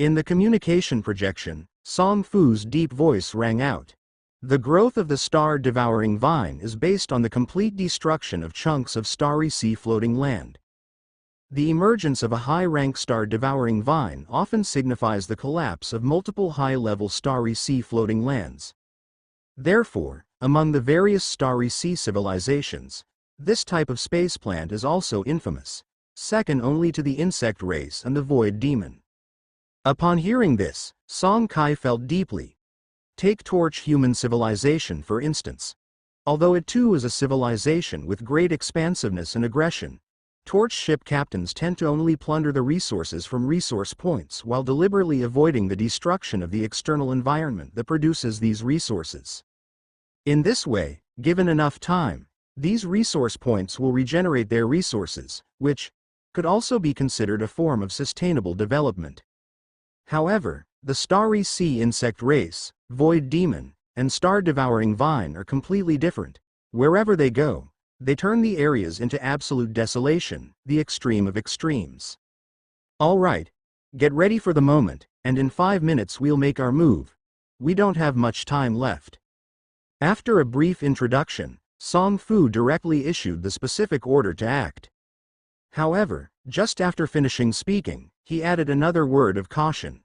In the communication projection, Song Fu's deep voice rang out. The growth of the star-devouring vine is based on the complete destruction of chunks of starry sea-floating land. The emergence of a high-rank star-devouring vine often signifies the collapse of multiple high-level starry sea-floating lands. Therefore, among the various starry sea civilizations, this type of space plant is also infamous, second only to the insect race and the void demon. Upon hearing this, Song Kai felt deeply. Take Torch human civilization for instance. Although it too is a civilization with great expansiveness and aggression, Torch ship captains tend to only plunder the resources from resource points while deliberately avoiding the destruction of the external environment that produces these resources. In this way, given enough time, these resource points will regenerate their resources, which could also be considered a form of sustainable development. However, the starry sea insect race, void demon, and star-devouring vine are completely different. Wherever they go, they turn the areas into absolute desolation, the extreme of extremes. Alright, get ready for the moment, and in 5 minutes we'll make our move. We don't have much time left. After a brief introduction, Song Fu directly issued the specific order to act. However, just after finishing speaking, he added another word of caution.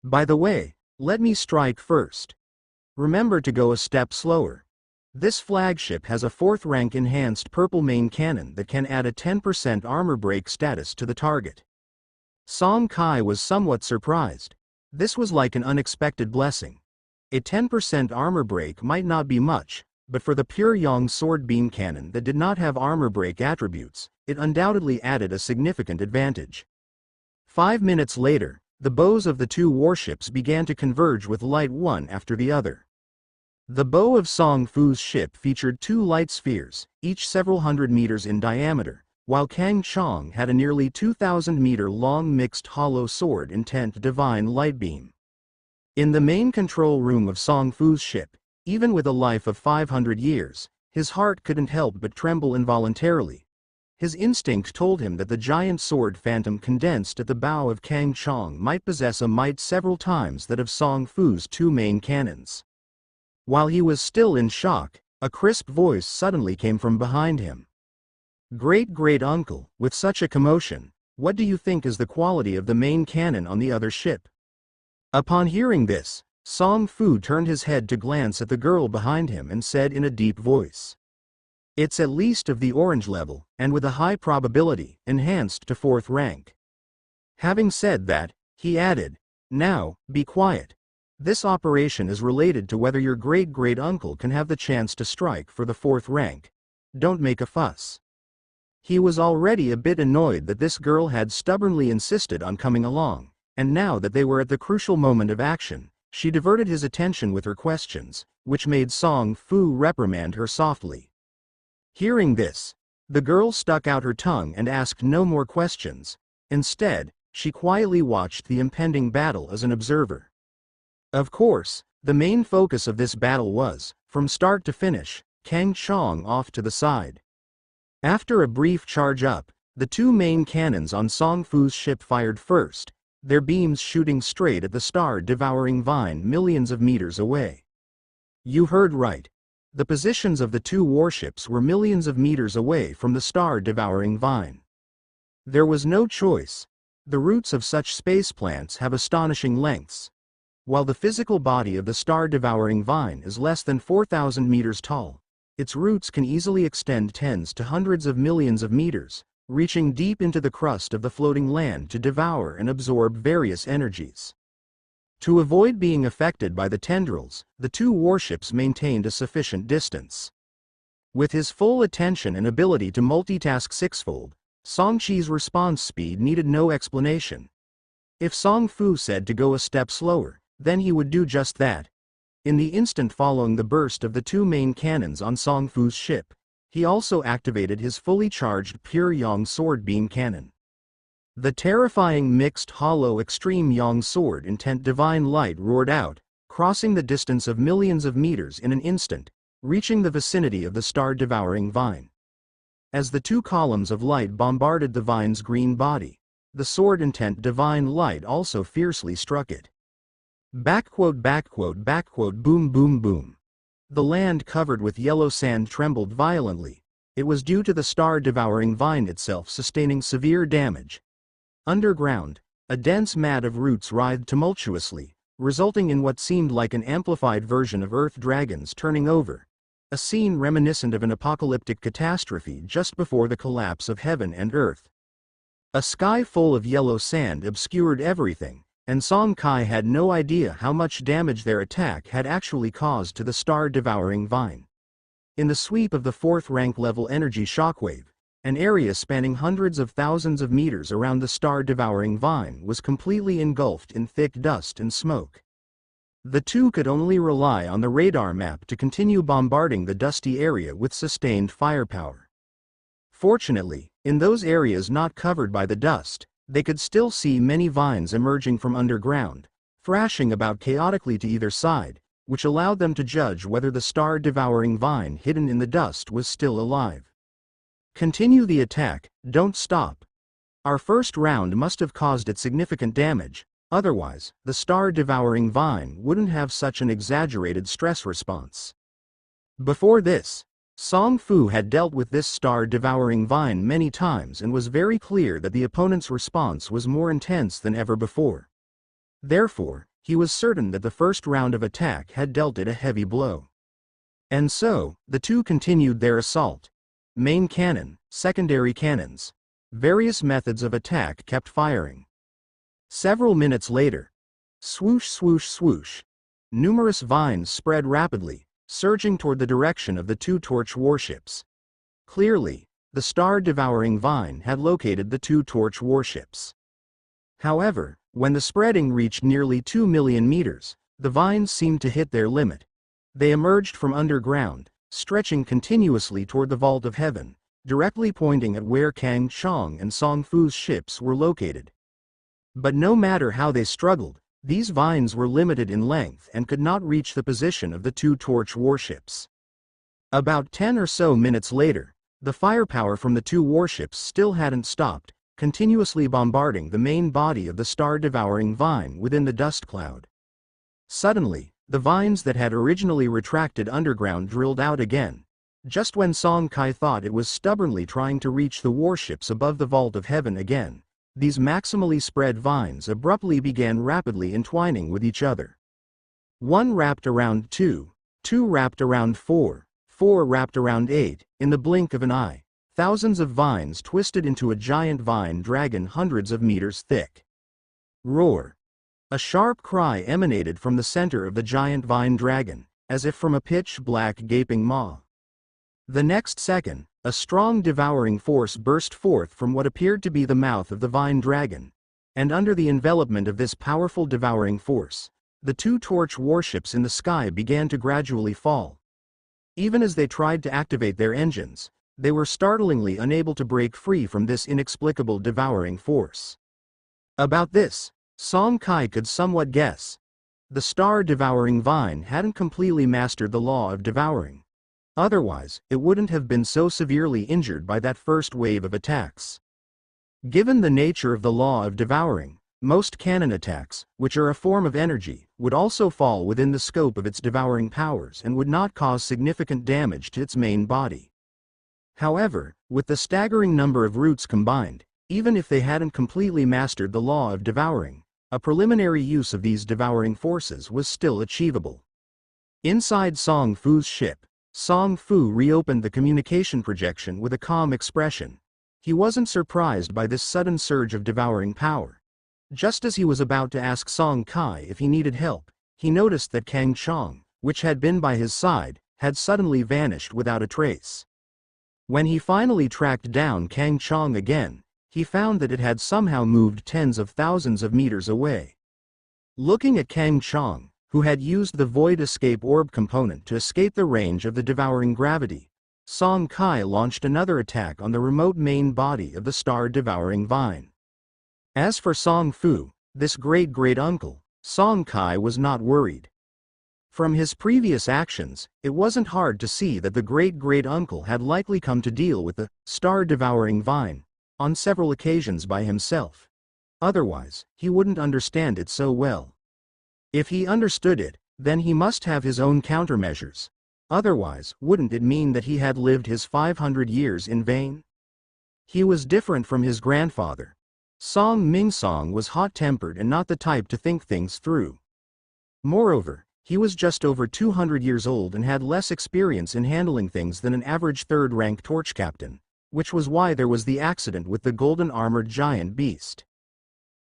By the way, let me strike first. Remember to go a step slower. This flagship has a 4th rank enhanced purple main cannon that can add a 10% armor break status to the target. Song Kai was somewhat surprised. This was like an unexpected blessing. A 10% armor break might not be much, but for the pure Yang sword beam cannon that did not have armor break attributes, it undoubtedly added a significant advantage. 5 minutes later, the bows of the two warships began to converge with light one after the other. The bow of Song Fu's ship featured 2 light spheres, each several hundred meters in diameter, while Kang Chong had a nearly 2,000-meter-long mixed hollow sword intent divine light beam. In the main control room of Song Fu's ship, even with a life of 500 years, his heart couldn't help but tremble involuntarily. His instinct told him that the giant sword phantom condensed at the bow of Kang Chong might possess a might several times that of Song Fu's 2 main cannons. While he was still in shock, a crisp voice suddenly came from behind him. Great-great-uncle, with such a commotion, what do you think is the quality of the main cannon on the other ship? Upon hearing this, Song Fu turned his head to glance at the girl behind him and said in a deep voice. It's at least of the orange level, and with a high probability, enhanced to 4th rank. Having said that, he added, now, be quiet. This operation is related to whether your great-great-uncle can have the chance to strike for the 4th rank. Don't make a fuss. He was already a bit annoyed that this girl had stubbornly insisted on coming along, and now that they were at the crucial moment of action, she diverted his attention with her questions, which made Song Fu reprimand her softly. Hearing this, the girl stuck out her tongue and asked no more questions. Instead, she quietly watched the impending battle as an observer. Of course, the main focus of this battle was, from start to finish, Kang Chong off to the side. After a brief charge up, the 2 main cannons on Song Fu's ship fired first, their beams shooting straight at the star-devouring vine millions of meters away. You heard right. The positions of the 2 warships were millions of meters away from the star-devouring vine. There was no choice. The roots of such space plants have astonishing lengths. While the physical body of the star-devouring vine is less than 4,000 meters tall, its roots can easily extend tens to hundreds of millions of meters, reaching deep into the crust of the floating land to devour and absorb various energies. To avoid being affected by the tendrils, the 2 warships maintained a sufficient distance. With his full attention and ability to multitask sixfold, Song Chi's response speed needed no explanation. If Song Fu said to go a step slower, then he would do just that. In the instant following the burst of the 2 main cannons on Song Fu's ship, he also activated his fully charged pure Yang sword beam cannon. The terrifying mixed hollow extreme Yang sword intent divine light roared out, crossing the distance of millions of meters in an instant, reaching the vicinity of the star-devouring vine. As the 2 columns of light bombarded the vine's green body, the sword-intent divine light also fiercely struck it. Backquote, backquote, backquote, boom, boom, boom. The land covered with yellow sand trembled violently. It was due to the star-devouring vine itself sustaining severe damage. Underground, a dense mat of roots writhed tumultuously, resulting in what seemed like an amplified version of Earth dragons turning over, a scene reminiscent of an apocalyptic catastrophe just before the collapse of heaven and earth. A sky full of yellow sand obscured everything, and Song Kai had no idea how much damage their attack had actually caused to the star-devouring vine. In the sweep of the 4th rank level energy shockwave, an area spanning hundreds of thousands of meters around the star-devouring vine was completely engulfed in thick dust and smoke. The two could only rely on the radar map to continue bombarding the dusty area with sustained firepower. Fortunately, in those areas not covered by the dust, they could still see many vines emerging from underground, thrashing about chaotically to either side, which allowed them to judge whether the star-devouring vine hidden in the dust was still alive. Continue the attack, don't stop. Our first round must have caused it significant damage, otherwise, the star-devouring vine wouldn't have such an exaggerated stress response. Before this, Song Fu had dealt with this star-devouring vine many times and was very clear that the opponent's response was more intense than ever before. Therefore, he was certain that the first round of attack had dealt it a heavy blow. And so, the two continued their assault. Main cannon, secondary cannons. Various methods of attack kept firing. Several minutes later, swoosh, swoosh, swoosh. Numerous vines spread rapidly, surging toward the direction of the two torch warships. Clearly, the star-devouring vine had located the two torch warships. However, when the spreading reached nearly 2 million meters, the vines seemed to hit their limit. They emerged from underground, stretching continuously toward the vault of heaven, directly pointing at where Kang Chong and Song Fu's ships were located. But no matter how they struggled, these vines were limited in length and could not reach the position of the two torch warships. About 10 or so minutes later, the firepower from the two warships still hadn't stopped, continuously bombarding the main body of the star-devouring vine within the dust cloud. Suddenly, the vines that had originally retracted underground drilled out again, just when Song Kai thought it was stubbornly trying to reach the warships above the vault of heaven again. These maximally spread vines abruptly began rapidly entwining with each other. 1 wrapped around 2, 2 wrapped around 4, 4 wrapped around 8, in the blink of an eye. Thousands of vines twisted into a giant vine dragon hundreds of meters thick. Roar! A sharp cry emanated from the center of the giant vine dragon, as if from a pitch-black gaping maw. The next second, a strong devouring force burst forth from what appeared to be the mouth of the vine dragon, and under the envelopment of this powerful devouring force, the two torch warships in the sky began to gradually fall. Even as they tried to activate their engines, they were startlingly unable to break free from this inexplicable devouring force. About this, Song Kai could somewhat guess. The star-devouring vine hadn't completely mastered the law of devouring. Otherwise, it wouldn't have been so severely injured by that first wave of attacks. Given the nature of the law of devouring, most cannon attacks, which are a form of energy, would also fall within the scope of its devouring powers and would not cause significant damage to its main body. However, with the staggering number of roots combined, even if they hadn't completely mastered the law of devouring, a preliminary use of these devouring forces was still achievable. Inside Song Fu's ship, Song Fu reopened the communication projection with a calm expression. He wasn't surprised by this sudden surge of devouring power. Just as he was about to ask Song Kai if he needed help, he noticed that Kang Chong, which had been by his side, had suddenly vanished without a trace. When he finally tracked down Kang Chong again, he found that it had somehow moved tens of thousands of meters away. Looking at Kang Chong, who had used the Void Escape Orb component to escape the range of the devouring gravity, Song Kai launched another attack on the remote main body of the star-devouring vine. As for Song Fu, this great-great-uncle, Song Kai was not worried. From his previous actions, it wasn't hard to see that the great-great-uncle had likely come to deal with the star-devouring vine on several occasions by himself. Otherwise, he wouldn't understand it so well. If he understood it, then he must have his own countermeasures. Otherwise, wouldn't it mean that he had lived his 500 years in vain? He was different from his grandfather. Song Mingsong was hot-tempered and not the type to think things through. Moreover, he was just over 200 years old and had less experience in handling things than an average third-rank torch captain, which was why there was the accident with the golden-armored giant beast.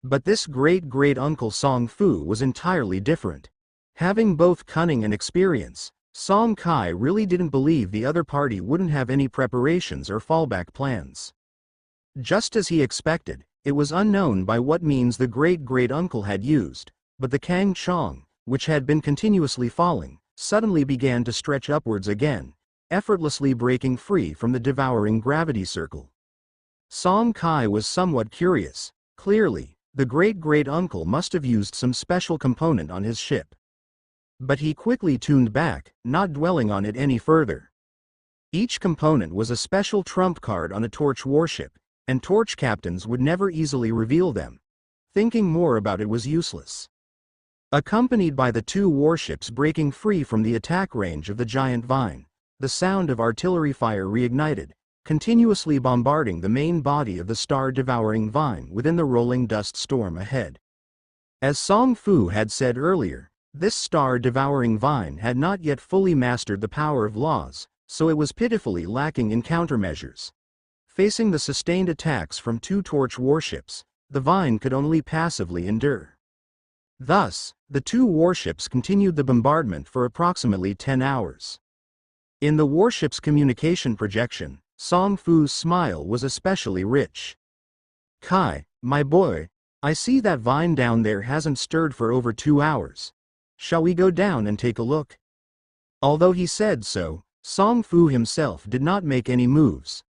But this great-great-uncle Song Fu was entirely different. Having both cunning and experience, Song Kai really didn't believe the other party wouldn't have any preparations or fallback plans. Just as he expected, it was unknown by what means the great-great-uncle had used, but the Kang Chong, which had been continuously falling, suddenly began to stretch upwards again, effortlessly breaking free from the devouring gravity circle. Song Kai was somewhat curious. Clearly, the great-great-uncle must have used some special component on his ship. But he quickly tuned back, not dwelling on it any further. Each component was a special trump card on a torch warship, and torch captains would never easily reveal them. Thinking more about it was useless. Accompanied by the two warships breaking free from the attack range of the giant vine, the sound of artillery fire reignited, continuously bombarding the main body of the star-devouring vine within the rolling dust storm ahead. As Song Fu had said earlier, this star-devouring vine had not yet fully mastered the power of laws, so it was pitifully lacking in countermeasures. Facing the sustained attacks from two torch warships, the vine could only passively endure. Thus, the two warships continued the bombardment for approximately 10 hours. In the warship's communication projection, Song Fu's smile was especially rich. "Kai, my boy, I see that vine down there hasn't stirred for over 2 hours. Shall we go down and take a look?" Although he said so, Song Fu himself did not make any moves.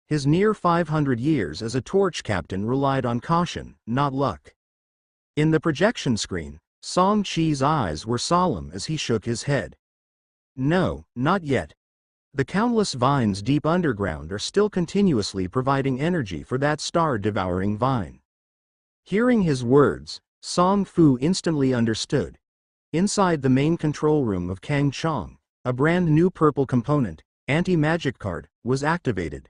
His near 500 years as a torch captain relied on caution, not luck. In the projection screen, Song Chi's eyes were solemn as he shook his head. "No, not yet. The countless vines deep underground are still continuously providing energy for that star-devouring vine." Hearing his words, Song Fu instantly understood. Inside the main control room of Kang Chong, a brand new purple component, anti-magic card, was activated.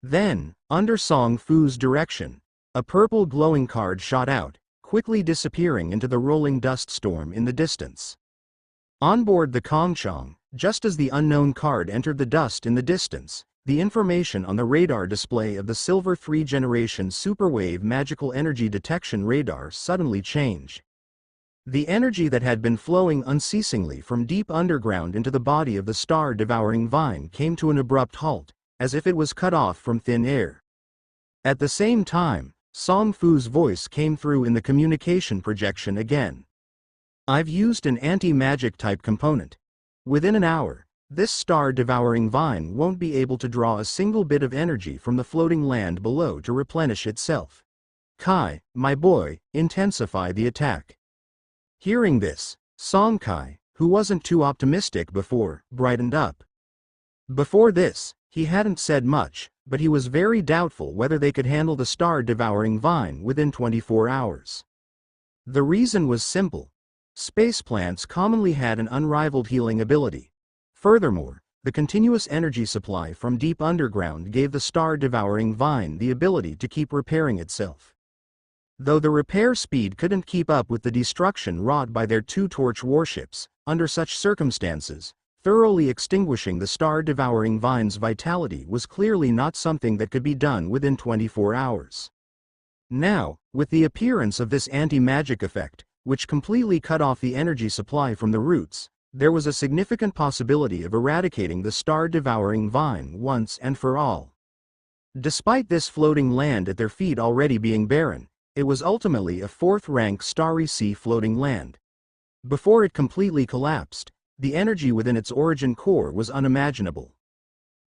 Then, under Song Fu's direction, a purple glowing card shot out, quickly disappearing into the rolling dust storm in the distance. On board the Kangchong, just as the unknown card entered the dust in the distance, the information on the radar display of the Silver 3 generation Superwave Magical Energy Detection Radar suddenly changed. The energy that had been flowing unceasingly from deep underground into the body of the star-devouring vine came to an abrupt halt, as if it was cut off from thin air. At the same time, Song Fu's voice came through in the communication projection again. "I've used an anti-magic type component. Within an hour, this star-devouring vine won't be able to draw a single bit of energy from the floating land below to replenish itself. Kai, my boy, intensify the attack." Hearing this, Song Kai, who wasn't too optimistic before, brightened up. Before this, he hadn't said much, but he was very doubtful whether they could handle the star-devouring vine within 24 hours. The reason was simple. Space plants commonly had an unrivaled healing ability. Furthermore, the continuous energy supply from deep underground gave the star-devouring vine the ability to keep repairing itself. Though the repair speed couldn't keep up with the destruction wrought by their two torch warships, under such circumstances, thoroughly extinguishing the star-devouring vine's vitality was clearly not something that could be done within 24 hours. Now, with the appearance of this anti-magic effect, which completely cut off the energy supply from the roots, there was a significant possibility of eradicating the star-devouring vine once and for all. Despite this floating land at their feet already being barren, it was ultimately a fourth-rank starry sea floating land. Before it completely collapsed, the energy within its origin core was unimaginable.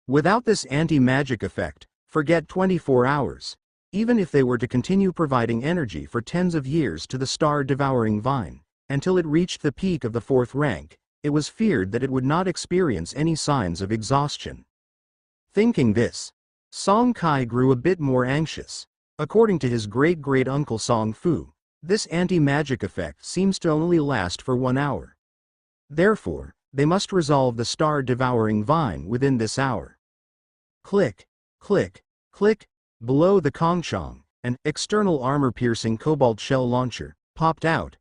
Without this anti-magic effect, forget 24 hours. Even if they were to continue providing energy for tens of years to the star-devouring vine, until it reached the peak of the fourth rank, it was feared that it would not experience any signs of exhaustion. Thinking this, Song Kai grew a bit more anxious. According to his great-great-uncle Song Fu, this anti-magic effect seems to only last for 1 hour. Therefore, they must resolve the star-devouring vine within this hour. Click, click, click. Below the Kongchong, an external armor-piercing cobalt shell launcher popped out.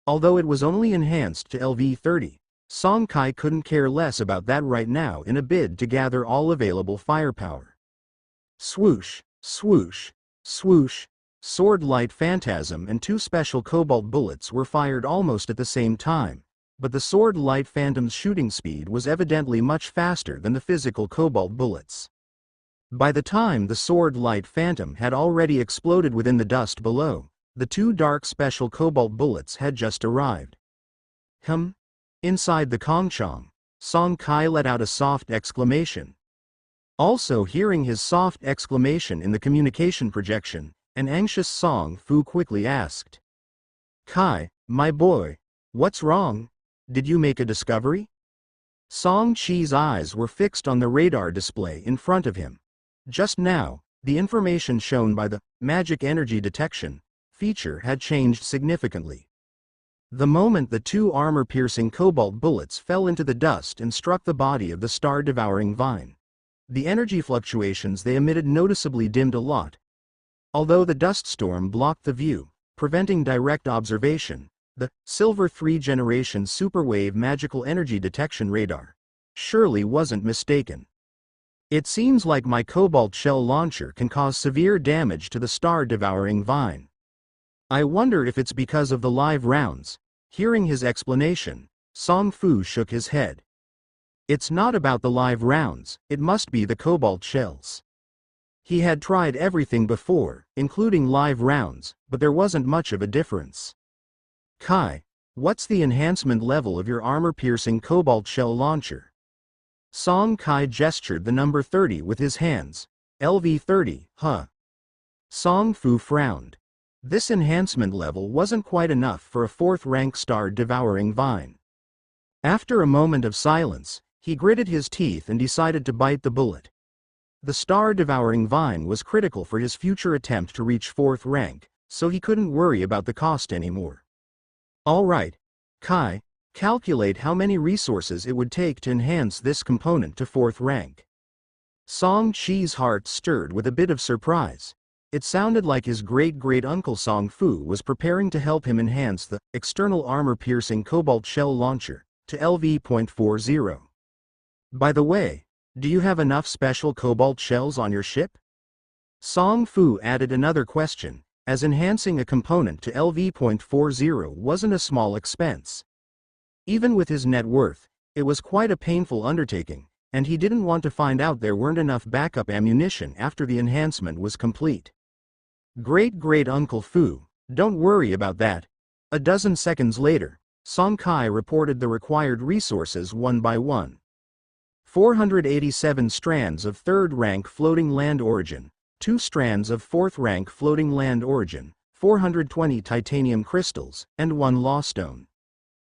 Although it was only enhanced to LV-30, Song Kai couldn't care less about that right now in a bid to gather all available firepower. Swoosh, swoosh, swoosh. Sword Light Phantasm and 2 special cobalt bullets were fired almost at the same time, but the Sword Light Phantom's shooting speed was evidently much faster than the physical cobalt bullets. By the time the Sword Light Phantom had already exploded within the dust below, the 2 dark special cobalt bullets had just arrived. Inside the Kongchong, Song Kai let out a soft exclamation. Also hearing his soft exclamation in the communication projection, an anxious Song Fu quickly asked. Kai, my boy, what's wrong? Did you make a discovery? Song Chi's eyes were fixed on the radar display in front of him. Just now, the information shown by the magic energy detection feature had changed significantly. The moment the 2 armor-piercing cobalt bullets fell into the dust and struck the body of the star-devouring vine, the energy fluctuations they emitted noticeably dimmed a lot. Although the dust storm blocked the view, preventing direct observation, the Silver 3 generation superwave magical energy detection radar surely wasn't mistaken. It seems like my cobalt shell launcher can cause severe damage to the star-devouring vine. I wonder if it's because of the live rounds. Hearing his explanation, Song Fu shook his head. It's not about the live rounds, it must be the cobalt shells. He had tried everything before, including live rounds, but there wasn't much of a difference. Kai, what's the enhancement level of your armor-piercing cobalt shell launcher? Song Kai gestured the number 30 with his hands. LV-30, huh? Song Fu frowned. This enhancement level wasn't quite enough for a 4th-rank star-devouring vine. After a moment of silence, he gritted his teeth and decided to bite the bullet. The star-devouring vine was critical for his future attempt to reach 4th rank, so he couldn't worry about the cost anymore. All right, Kai, calculate how many resources it would take to enhance this component to 4th rank. Song Chi's heart stirred with a bit of surprise. It sounded like his great-great-uncle Song Fu was preparing to help him enhance the external armor-piercing cobalt shell launcher to LV.40. By the way, do you have enough special cobalt shells on your ship? Song Fu added another question, as enhancing a component to LV.40 wasn't a small expense. Even with his net worth, it was quite a painful undertaking, and he didn't want to find out there weren't enough backup ammunition after the enhancement was complete. Great-great-uncle Fu, don't worry about that. A dozen seconds later, Song Kai reported the required resources one by one. 487 strands of 3rd-rank floating land origin, 2 strands of 4th-rank floating land origin, 420 titanium crystals, and 1 lawstone.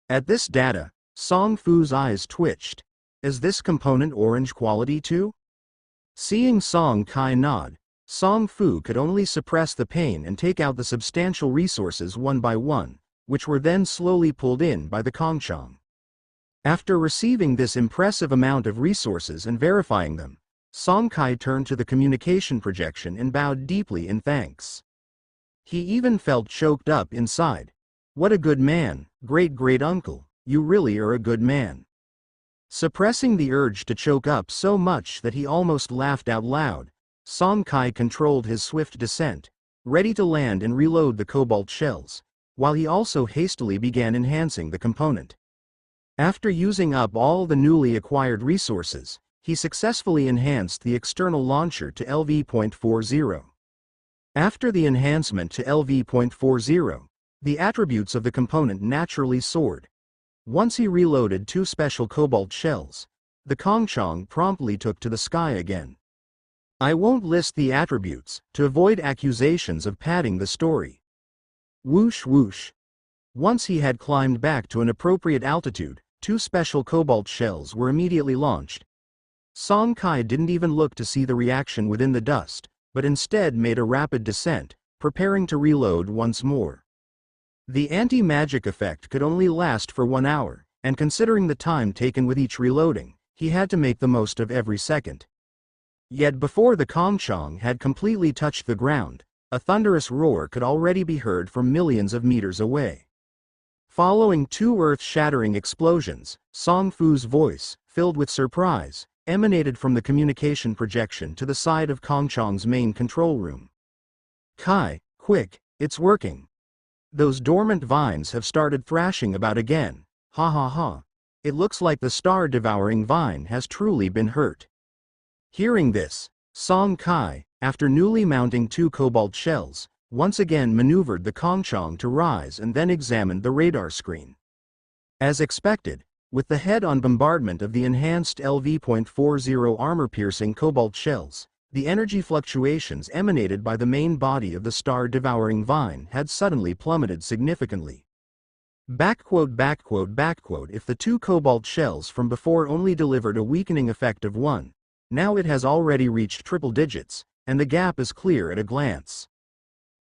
At this data, Song Fu's eyes twitched. Is this component orange quality too? Seeing Song Kai nod, Song Fu could only suppress the pain and take out the substantial resources one by one, which were then slowly pulled in by the Kongchong. After receiving this impressive amount of resources and verifying them, Song Kai turned to the communication projection and bowed deeply in thanks. He even felt choked up inside. What a good man, great-great-uncle, you really are a good man. Suppressing the urge to choke up so much that he almost laughed out loud, Song Kai controlled his swift descent, ready to land and reload the cobalt shells, while he also hastily began enhancing the component. After using up all the newly acquired resources, he successfully enhanced the external launcher to LV.40. After the enhancement to LV.40, the attributes of the component naturally soared. Once he reloaded 2 special cobalt shells, the Kongchong promptly took to the sky again. I won't list the attributes, to avoid accusations of padding the story. Whoosh whoosh. Once he had climbed back to an appropriate altitude, 2 special cobalt shells were immediately launched. Song Kai didn't even look to see the reaction within the dust, but instead made a rapid descent, preparing to reload once more. The anti-magic effect could only last for 1 hour, and considering the time taken with each reloading, he had to make the most of every second. Yet before the Kongchong had completely touched the ground, a thunderous roar could already be heard from millions of meters away. Following 2 earth-shattering explosions, Song Fu's voice, filled with surprise, emanated from the communication projection to the side of Kongchong's main control room. "Kai, quick, it's working. Those dormant vines have started thrashing about again, ha ha ha. It looks like the star-devouring vine has truly been hurt." Hearing this, Song Kai, after newly mounting 2 cobalt shells, once again maneuvered the Kongchong to rise and then examined the radar screen. As expected, with the head-on bombardment of the enhanced LV.40 armor-piercing cobalt shells, the energy fluctuations emanated by the main body of the star-devouring vine had suddenly plummeted significantly. If the 2 cobalt shells from before only delivered a weakening effect of 1, now it has already reached triple digits, and the gap is clear at a glance.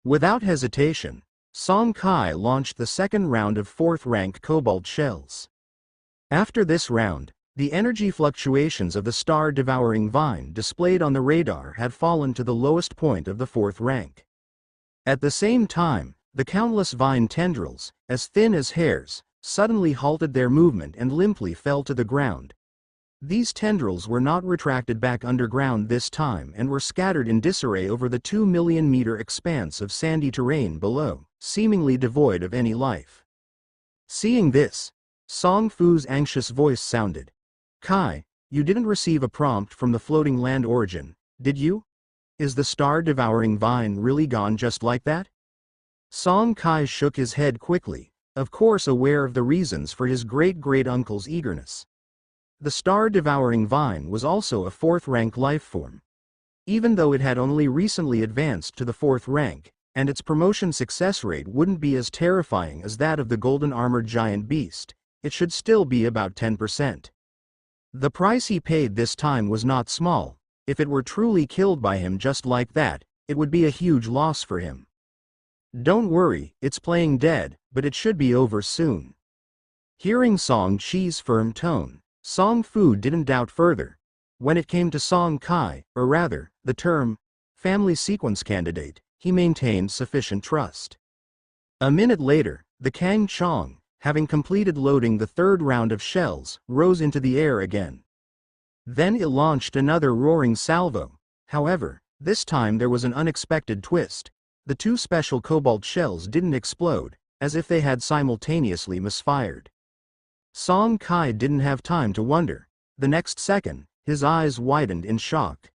Without hesitation, Song Kai launched the second round of 4th-rank cobalt shells. After this round, the energy fluctuations of the star-devouring vine displayed on the radar had fallen to the lowest point of the 4th rank. At the same time, the countless vine tendrils, as thin as hairs, suddenly halted their movement and limply fell to the ground. These tendrils were not retracted back underground this time and were scattered in disarray over the 2-million-meter expanse of sandy terrain below, seemingly devoid of any life. Seeing this, Song Fu's anxious voice sounded. "Kai, you didn't receive a prompt from the floating land origin, did you? Is the star-devouring vine really gone just like that?" Song Kai shook his head quickly, of course aware of the reasons for his great-great-uncle's eagerness. The star-devouring vine was also a 4th-rank life form. Even though it had only recently advanced to the 4th rank, and its promotion success rate wouldn't be as terrifying as that of the golden-armored giant beast, it should still be about 10%. The price he paid this time was not small. If it were truly killed by him just like that, it would be a huge loss for him. "Don't worry, it's playing dead, but it should be over soon." Hearing Song Chi's firm tone, Song Fu didn't doubt further. When it came to Song Kai, or rather, the term, family sequence candidate, he maintained sufficient trust. A minute later, the Kang Chong, having completed loading the 3rd round of shells, rose into the air again. Then it launched another roaring salvo. However, this time there was an unexpected twist. The 2 special cobalt shells didn't explode, as if they had simultaneously misfired. Song Kai didn't have time to wonder. The next second, his eyes widened in shock.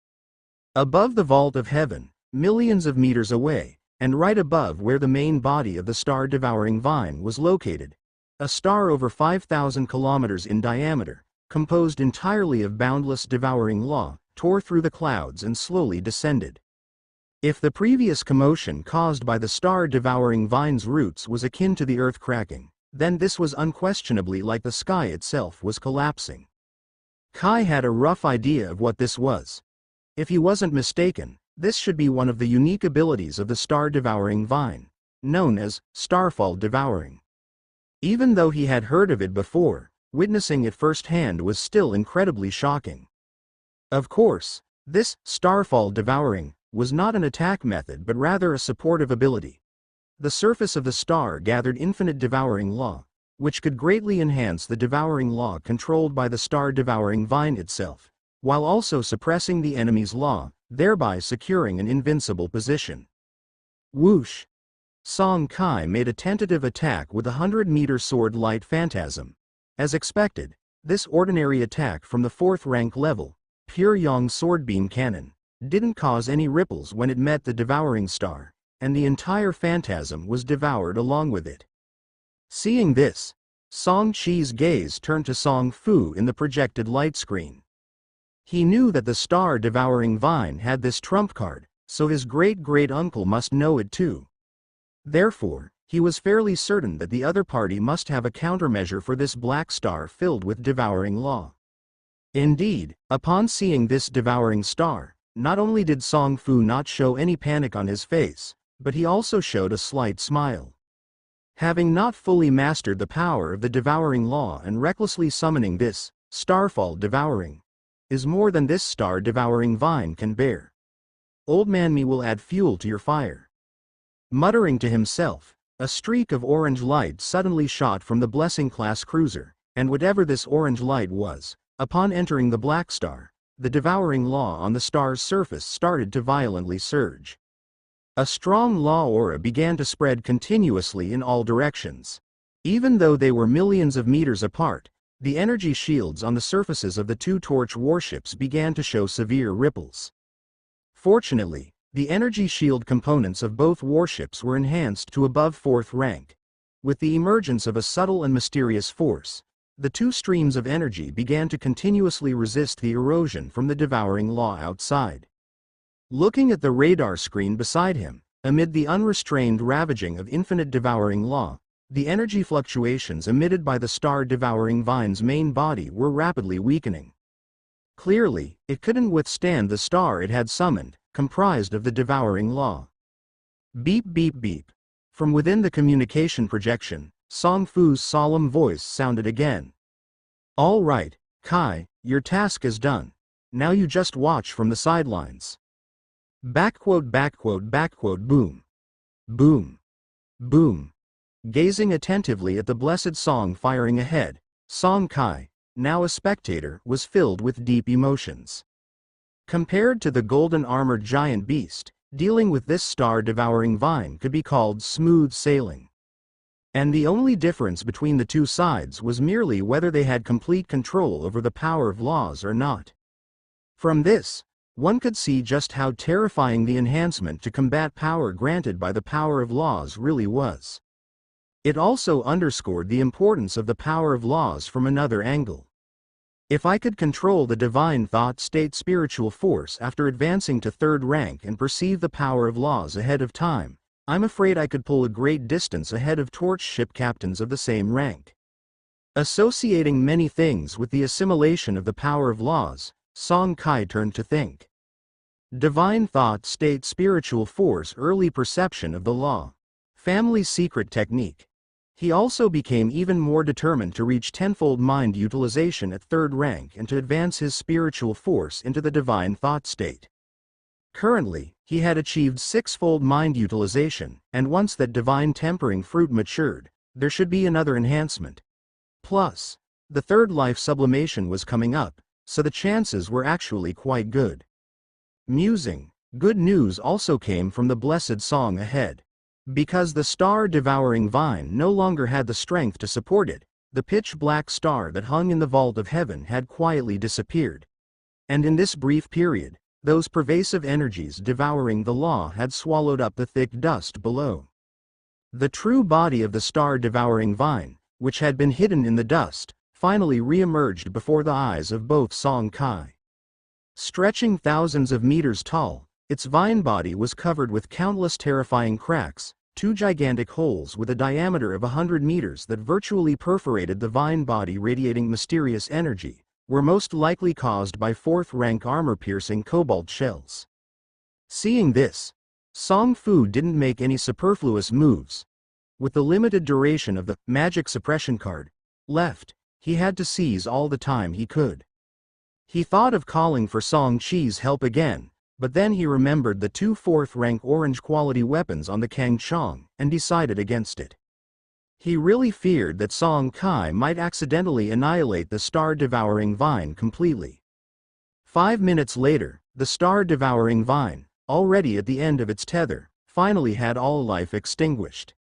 Above the vault of heaven, millions of meters away, and right above where the main body of the star-devouring vine was located, a star over 5,000 kilometers in diameter, composed entirely of boundless devouring law, tore through the clouds and slowly descended. If the previous commotion caused by the star-devouring vine's roots was akin to the earth cracking, then this was unquestionably like the sky itself was collapsing. Kai had a rough idea of what this was. If he wasn't mistaken, this should be one of the unique abilities of the star-devouring vine, known as starfall devouring. Even though he had heard of it before, witnessing it firsthand was still incredibly shocking. Of course, this starfall devouring was not an attack method but rather a supportive ability. The surface of the star gathered infinite devouring law, which could greatly enhance the devouring law controlled by the star-devouring vine itself, while also suppressing the enemy's law, thereby securing an invincible position. Whoosh! Song Kai made a tentative attack with a 100-meter sword light phantasm. As expected, this ordinary attack from the 4th rank level, pure Yang swordbeam cannon, didn't cause any ripples when it met the devouring star, and the entire phantasm was devoured along with it. Seeing this, Song Chi's gaze turned to Song Fu in the projected light screen. He knew that the star-devouring vine had this trump card, so his great-great-uncle must know it too. Therefore, he was fairly certain that the other party must have a countermeasure for this black star filled with devouring law. Indeed, upon seeing this devouring star, Not only did Song Fu not show any panic on his face, but he also showed a slight smile. Having not fully mastered the power of the devouring law and recklessly summoning this, starfall devouring, is more than this star-devouring vine can bear. Old man me will add fuel to your fire. Muttering to himself, a streak of orange light suddenly shot from the blessing-class cruiser, and whatever this orange light was, upon entering the black star, the devouring law on the star's surface started to violently surge. A strong law aura began to spread continuously in all directions. Even though they were millions of meters apart, the energy shields on the surfaces of the two torch warships began to show severe ripples. Fortunately, the energy shield components of both warships were enhanced to above 4th rank. With the emergence of a subtle and mysterious force, the two streams of energy began to continuously resist the erosion from the devouring law outside. Looking at the radar screen beside him, amid the unrestrained ravaging of infinite devouring law, the energy fluctuations emitted by the star-devouring vine's main body were rapidly weakening. Clearly, it couldn't withstand the star it had summoned, comprised of the devouring law. Beep beep beep. From within the communication projection, Song Fu's solemn voice sounded again. All right, Kai, your task is done. Now you just watch from the sidelines. Backquote backquote backquote boom. Boom. Boom. Gazing attentively at the blessed song firing ahead, Song Kai, now a spectator, was filled with deep emotions. Compared to the golden-armored giant beast, dealing with this star-devouring vine could be called smooth sailing. And the only difference between the two sides was merely whether they had complete control over the power of laws or not. From this, one could see just how terrifying the enhancement to combat power granted by the power of laws really was. It also underscored the importance of the power of laws from another angle. If I could control the divine thought state spiritual force after advancing to 3rd rank and perceive the power of laws ahead of time, I'm afraid I could pull a great distance ahead of torch ship captains of the same rank. Associating many things with the assimilation of the power of laws, Song Kai turned to think. Divine thought state spiritual force early perception of the law. Family secret technique. He also became even more determined to reach tenfold mind utilization at 3rd rank and to advance his spiritual force into the divine thought state. Currently, he had achieved 6-fold mind utilization, and once that divine tempering fruit matured, there should be another enhancement. Plus, the 3rd life sublimation was coming up, so the chances were actually quite good. Musing, good news also came from the blessed song ahead. Because the star-devouring vine no longer had the strength to support it, the pitch-black star that hung in the vault of heaven had quietly disappeared. And in this brief period, those pervasive energies devouring the law had swallowed up the thick dust below. The true body of the star-devouring vine, which had been hidden in the dust, finally re-emerged before the eyes of both Song Kai. Stretching thousands of meters tall, its vine body was covered with countless terrifying cracks, 2 gigantic holes with a diameter of 100 meters that virtually perforated the vine body, radiating mysterious energy, were most likely caused by 4th rank armor-piercing cobalt shells. Seeing this, Song Fu didn't make any superfluous moves. With the limited duration of the magic suppression card left, he had to seize all the time he could. He thought of calling for Song Chi's help again, but then he remembered the 2 4th-rank orange-quality weapons on the Kang Chong, and decided against it. He really feared that Song Kai might accidentally annihilate the star-devouring vine completely. 5 minutes later, the star-devouring vine, already at the end of its tether, finally had all life extinguished.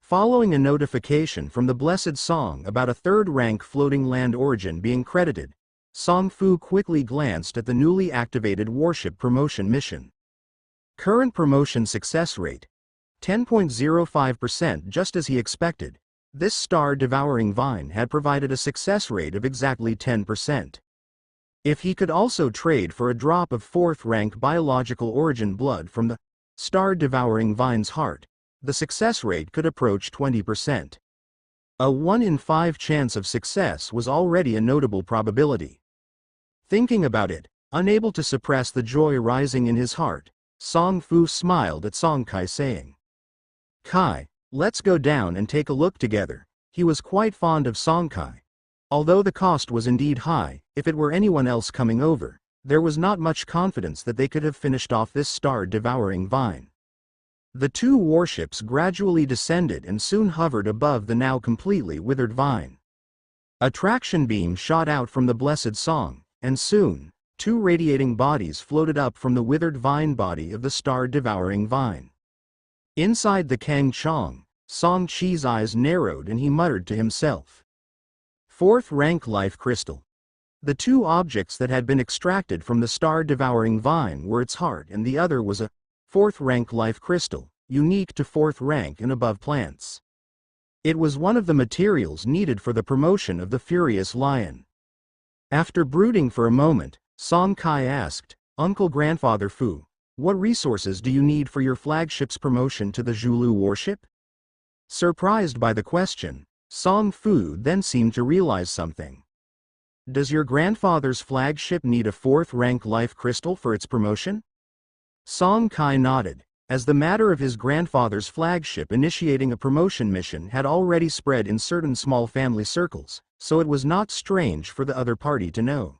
Following a notification from the blessed song about a 3rd-rank floating land origin being credited, Song Fu quickly glanced at the newly activated warship promotion mission. Current promotion success rate, 10.05%. Just as he expected, this star-devouring vine had provided a success rate of exactly 10%. If he could also trade for a drop of 4th-rank biological origin blood from the star-devouring vine's heart, the success rate could approach 20%. A 1 in 5 chance of success was already a notable probability. Thinking about it, Unable to suppress the joy rising in his heart, Song Fu smiled at Song Kai, saying, "Kai, let's go down and take a look together." He was quite fond of Song Kai. Although the cost was indeed high, if it were anyone else coming over, there was not much confidence that they could have finished off this star-devouring vine. The two warships gradually descended and soon hovered above the now completely withered vine. A traction beam shot out from the blessed song, and soon, two radiating bodies floated up from the withered vine body of the star-devouring vine. Inside the Kang Chong, Song Chi's eyes narrowed and he muttered to himself, "Fourth rank life crystal." The two objects that had been extracted from the star-devouring vine were its heart, and the other was a fourth rank life crystal, unique to fourth rank and above plants. It was one of the materials needed for the promotion of the Furious Lion. After brooding for a moment, Song Kai asked, "Uncle Grandfather Fu, what resources do you need for your flagship's promotion to the Zhulu warship?" Surprised by the question, Song Fu then seemed to realize something. "Does your grandfather's flagship need a fourth rank life crystal for its promotion?" Song Kai nodded, as the matter of his grandfather's flagship initiating a promotion mission had already spread in certain small family circles, so it was not strange for the other party to know.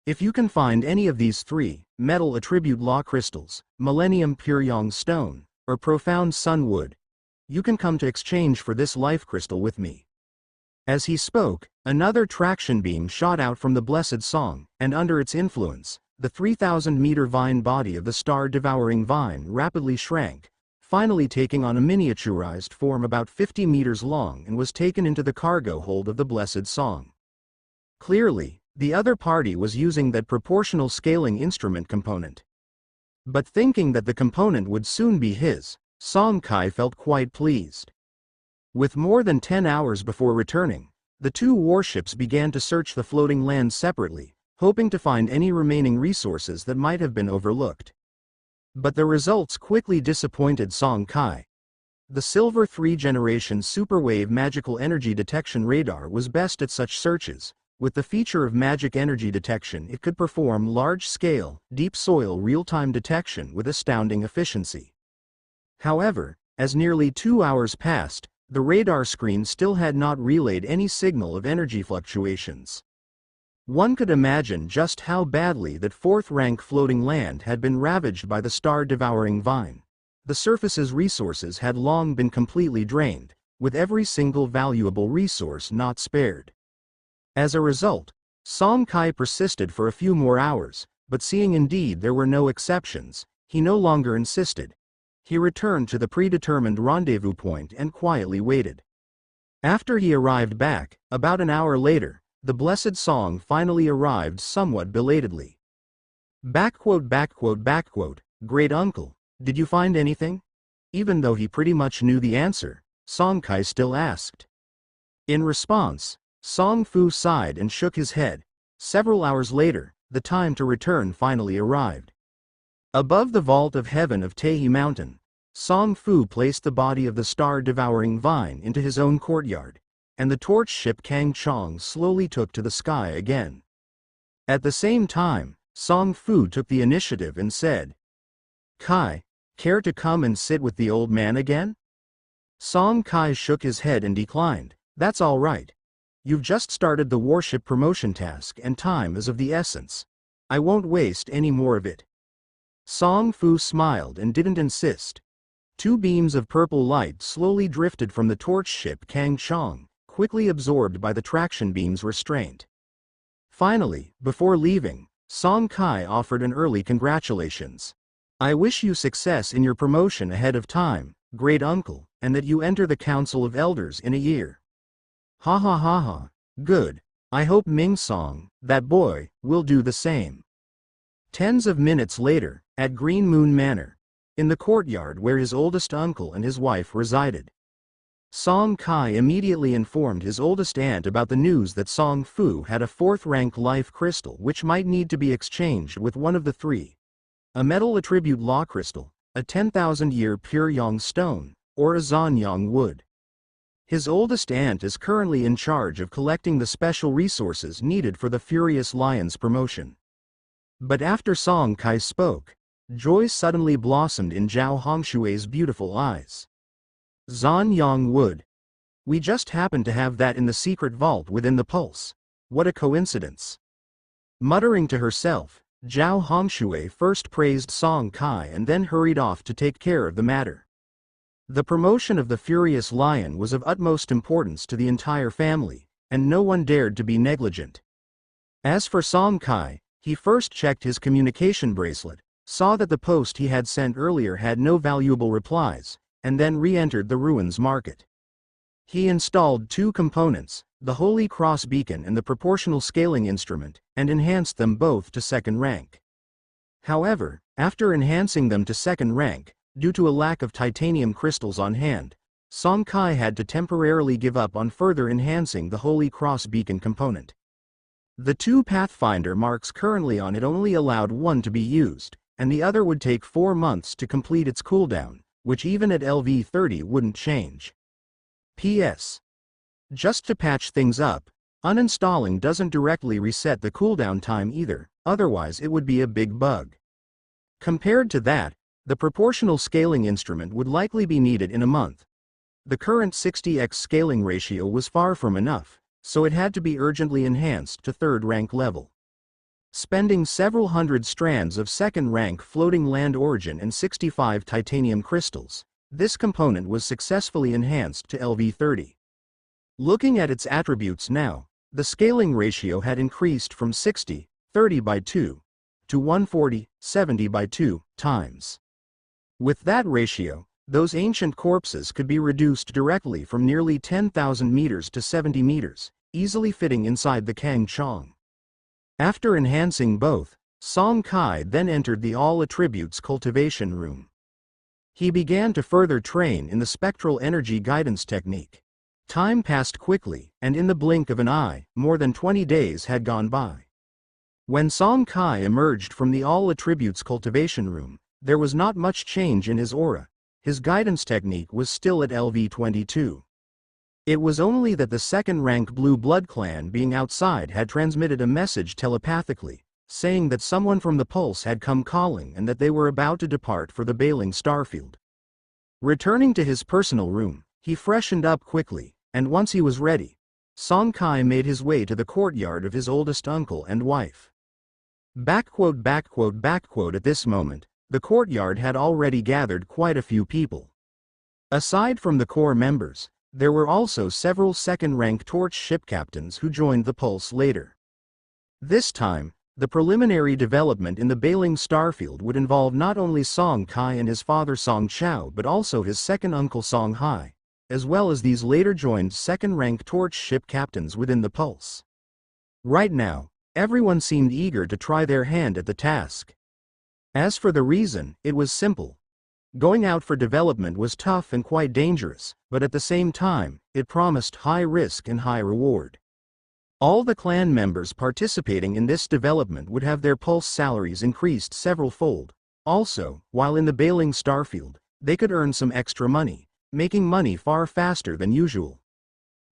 If you can find any of these three, metal attribute law crystals, Millennium Pyryong Stone, or Profound Sun Wood, you can come to exchange for this life crystal with me." As he spoke, another traction beam shot out from the blessed song, and under its influence, the 3,000-meter vine body of the star-devouring vine rapidly shrank, finally taking on a miniaturized form about 50 meters long, and was taken into the cargo hold of the blessed song. Clearly, the other party was using that proportional scaling instrument component. But thinking that the component would soon be his, Song Kai felt quite pleased. With more than 10 hours before returning, the two warships began to search the floating land separately, hoping to find any remaining resources that might have been overlooked. But the results quickly disappointed Song Kai. The Silver 3 generation Superwave Magical Energy Detection Radar was best at such searches. With the feature of magic energy detection, it could perform large-scale, deep soil real-time detection with astounding efficiency. However, as nearly 2 hours passed, the radar screen still had not relayed any signal of energy fluctuations. One could imagine just how badly that fourth-rank floating land had been ravaged by the star-devouring vine. The surface's resources had long been completely drained, with every single valuable resource not spared. As a result, Song Kai persisted for a few more hours, but seeing indeed there were no exceptions, he no longer insisted. He returned to the predetermined rendezvous point and quietly waited. After he arrived back, about an hour later, the blessed song finally arrived somewhat belatedly. "Great uncle, did you find anything?" Even though he pretty much knew the answer, Song Kai still asked. In response, Song Fu sighed and shook his head. Several hours later, the time to return finally arrived. Above the vault of heaven of Taehi Mountain, Song Fu placed the body of the star-devouring vine into his own courtyard, and the torch ship Kang Chong slowly took to the sky again. At the same time, Song Fu took the initiative and said, "Kai, care to come and sit with the old man again?" Song Kai shook his head and declined. "That's all right. You've just started the warship promotion task and time is of the essence. I won't waste any more of it." Song Fu smiled and didn't insist. Two beams of purple light slowly drifted from the torch ship Kang Chong, quickly absorbed by the traction beam's restraint. Finally, before leaving, Song Kai offered an early congratulations. "I wish you success in your promotion ahead of time, great uncle, and that you enter the Council of Elders in a year." "Ha ha ha ha, good. I hope Ming Song, that boy, will do the same." Tens of minutes later, at Green Moon Manor, in the courtyard where his oldest uncle and his wife resided, Song Kai immediately informed his oldest aunt about the news that Song Fu had a fourth-rank life crystal which might need to be exchanged with one of the three: a metal attribute law crystal, a 10,000-year Pyryong stone, or a Zanyang wood. His oldest aunt is currently in charge of collecting the special resources needed for the Furious Lion's promotion. But after Song Kai spoke, joy suddenly blossomed in Zhao Hongshui's beautiful eyes. Zhan Yang Wood. We just happened to have that in the secret vault within the pulse. What a coincidence. Muttering to herself, Zhao Hongshui first praised Song Kai and then hurried off to take care of the matter. The promotion of the Furious Lion was of utmost importance to the entire family, and no one dared to be negligent. As for Song Kai, he first checked his communication bracelet, saw that the post he had sent earlier had no valuable replies, and then re-entered the ruins market. He installed two components, the Holy Cross beacon and the proportional scaling instrument, and enhanced them both to second rank. However, after enhancing them to second rank, due to a lack of titanium crystals on hand, Song Kai had to temporarily give up on further enhancing the Holy Cross beacon component. The two Pathfinder marks currently on it only allowed one to be used, and the other would take 4 months to complete its cooldown, which even at LV30 wouldn't change. P.S. Just to patch things up, uninstalling doesn't directly reset the cooldown time either, otherwise it would be a big bug. Compared to that, the proportional scaling instrument would likely be needed in a month. The current 60x scaling ratio was far from enough, so it had to be urgently enhanced to third rank level. Spending several hundred strands of second rank floating land origin and 65 titanium crystals, this component was successfully enhanced to LV30. Looking at its attributes now, the scaling ratio had increased from 60, 30 by 2, to 140, 70 by 2 times. With that ratio, those ancient corpses could be reduced directly from nearly 10,000 meters to 70 meters, easily fitting inside the Kang Chong. After enhancing both, Song Kai then entered the All Attributes cultivation room. He began to further train in the spectral energy guidance technique. Time passed quickly, and in the blink of an eye, more than 20 days had gone by. When Song Kai emerged from the All Attributes cultivation room, there was not much change in his aura. His guidance technique was still at LV22. It was only that the second-rank Blue Blood clan being outside had transmitted a message telepathically, saying that someone from the Pulse had come calling and that they were about to depart for the Bailing Starfield. Returning to his personal room, he freshened up quickly, and once he was ready, Song Kai made his way to the courtyard of his oldest uncle and wife. At this moment, the courtyard had already gathered quite a few people. Aside from the core members, there were also several second-rank torch ship captains who joined the Pulse later. This time, the preliminary development in the Bailing Starfield would involve not only Song Kai and his father Song Chao but also his second uncle Song Hai, as well as these later joined second-rank torch ship captains within the Pulse. Right now, everyone seemed eager to try their hand at the task. As for the reason, it was simple. Going out for development was tough and quite dangerous, but at the same time, it promised high risk and high reward. All the clan members participating in this development would have their Pulse salaries increased several-fold. Also, while in the Bailing Starfield, they could earn some extra money, making money far faster than usual.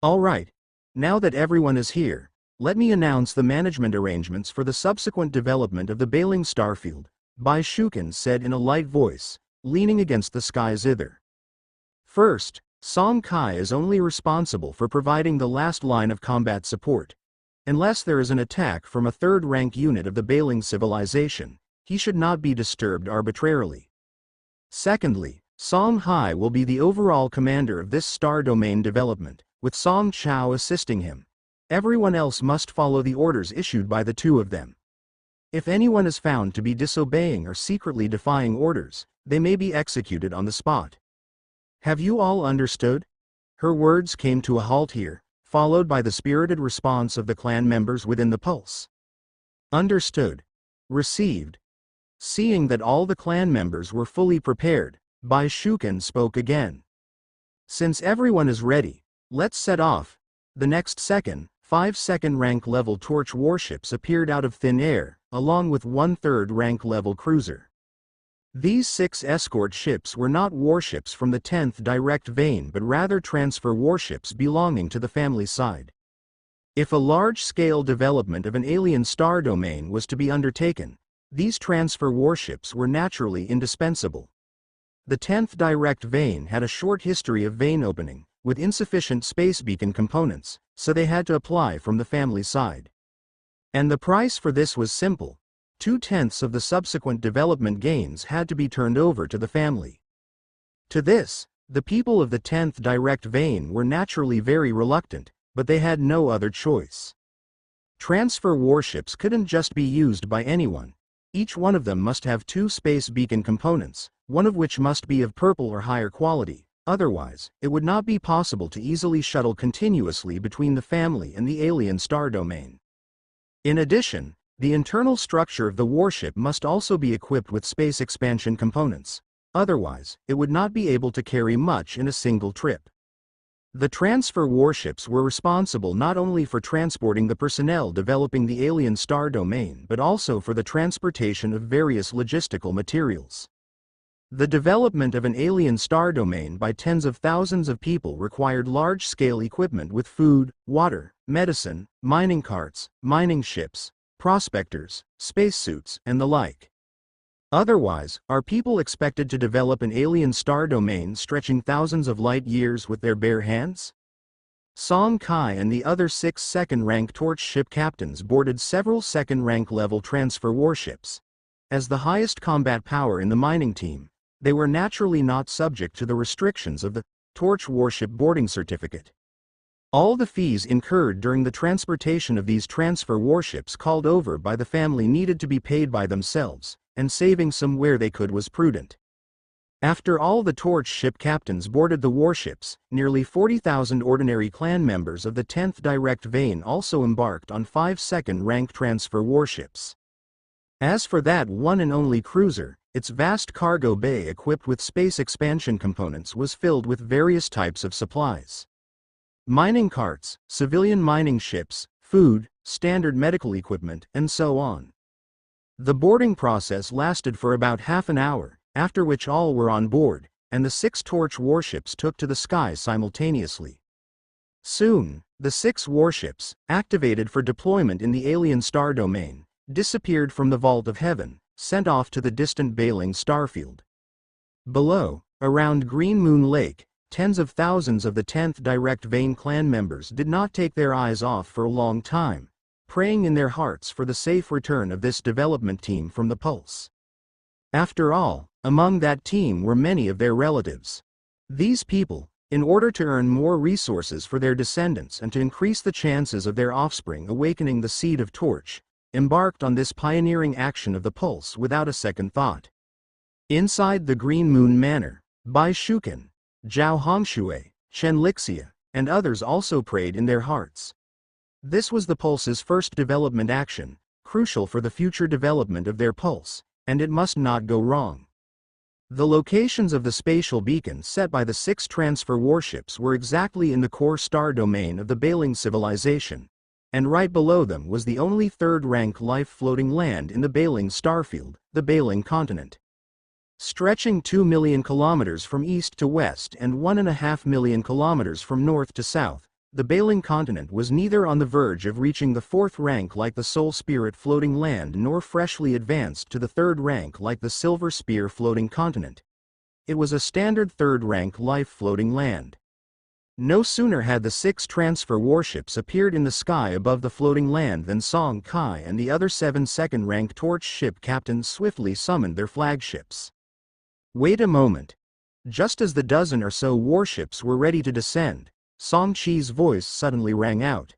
Alright, now that everyone is here, let me announce the management arrangements for the subsequent development of the Bailing Starfield, Bai Shuken said in a light voice, leaning against the sky zither. First, Song Kai is only responsible for providing the last line of combat support. Unless there is an attack from a third-rank unit of the Bailing civilization, he should not be disturbed arbitrarily. Secondly, Song Hai will be the overall commander of this star domain development, with Song Chao assisting him. Everyone else must follow the orders issued by the two of them. If anyone is found to be disobeying or secretly defying orders, they may be executed on the spot. Have you all understood? Her words came to a halt here, followed by the spirited response of the clan members within the Pulse. Understood. Received. Seeing that all the clan members were fully prepared, Bai Shuken spoke again. Since everyone is ready, let's set off. The next second, 5 second-rank level torch warships appeared out of thin air, along with 1/3 rank level cruiser. These 6 escort ships were not warships from the 10th direct vein but rather transfer warships belonging to the family side. If a large-scale development of an alien star domain was to be undertaken, these transfer warships were naturally indispensable. The 10th direct vein had a short history of vein opening, with insufficient space beacon components, so they had to apply from the family side. And the price for this was simple. 2/10 of the subsequent development gains had to be turned over to the family. To this, the people of the 10th direct vein were naturally very reluctant, but they had no other choice. Transfer warships couldn't just be used by anyone. Each one of them must have 2 space beacon components, one of which must be of purple or higher quality, otherwise, it would not be possible to easily shuttle continuously between the family and the alien star domain. In addition, the internal structure of the warship must also be equipped with space expansion components, otherwise, it would not be able to carry much in a single trip. The transfer warships were responsible not only for transporting the personnel developing the alien star domain but also for the transportation of various logistical materials. The development of an alien star domain by tens of thousands of people required large-scale equipment with food, water, medicine, mining carts, mining ships, prospectors, spacesuits, and the like. Otherwise, are people expected to develop an alien star domain stretching thousands of light years with their bare hands? Song Kai and the other 6 second-rank torch ship captains boarded several second-rank level transfer warships. As the highest combat power in the mining team, they were naturally not subject to the restrictions of the torch warship boarding certificate. All the fees incurred during the transportation of these transfer warships called over by the family needed to be paid by themselves, and saving some where they could was prudent. After all the torch ship captains boarded the warships, nearly 40,000 ordinary clan members of the 10th direct vein also embarked on 5 second-rank transfer warships. As for that one and only cruiser, its vast cargo bay equipped with space expansion components was filled with various types of supplies. Mining carts, civilian mining ships, food, standard medical equipment, and so on. The boarding process lasted for about half an hour, after which all were on board, and the 6 torch warships took to the sky simultaneously. Soon, the 6 warships, activated for deployment in the alien star domain, disappeared from the vault of heaven, sent off to the distant Bailing starfield. Below, around Green Moon Lake, tens of thousands of the 10th direct vein clan members did not take their eyes off for a long time, praying in their hearts for the safe return of this development team from the Pulse. After all, among that team were many of their relatives. These people, in order to earn more resources for their descendants and to increase the chances of their offspring awakening the seed of Torch, embarked on this pioneering action of the Pulse without a second thought. Inside the Green Moon Manor, Bai Shuken, Zhao Hongshui, Chen Lixia, and others also prayed in their hearts. This was the Pulse's first development action, crucial for the future development of their Pulse, and it must not go wrong. The locations of the spatial beacons set by the 6 transfer warships were exactly in the core star domain of the Bailing civilization, and right below them was the only third-rank life-floating land in the Bailing starfield, the Bailing continent. Stretching 2 million kilometers from east to west and 1.5 million kilometers from north to south, the Bailing continent was neither on the verge of reaching the 4th rank like the Soul Spirit floating land nor freshly advanced to the 3rd rank like the Silver Spear floating continent. It was a standard 3rd rank life floating land. No sooner had the 6 transfer warships appeared in the sky above the floating land than Song Kai and the other 7 second-rank torch ship captains swiftly summoned their flagships. Wait a moment. Just as the dozen or so warships were ready to descend, Song Chi's voice suddenly rang out.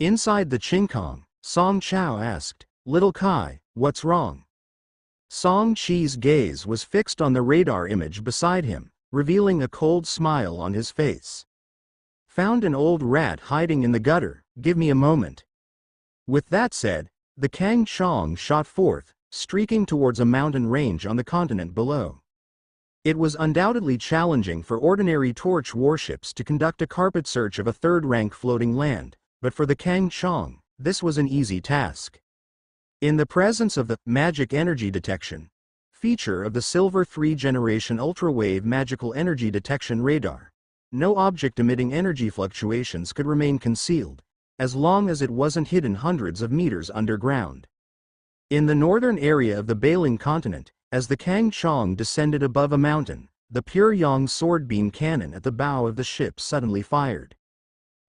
Inside the Qingkong, Song Chao asked, "Little Kai, what's wrong?" Song Chi's gaze was fixed on the radar image beside him, revealing a cold smile on his face. "Found an old rat hiding in the gutter, give me a moment." With that said, the Kang Chong shot forth, streaking towards a mountain range on the continent below. It was undoubtedly challenging for ordinary torch warships to conduct a carpet search of a 3rd-rank floating land, but for the Kang Chong, this was an easy task. In the presence of the magic energy detection feature of the Silver 3 generation ultra-wave magical energy detection radar. No object emitting energy fluctuations could remain concealed, as long as it wasn't hidden hundreds of meters underground. In the northern area of the Bailing continent, as the Kang Chong descended above a mountain, the pure Yang sword beam cannon at the bow of the ship suddenly fired.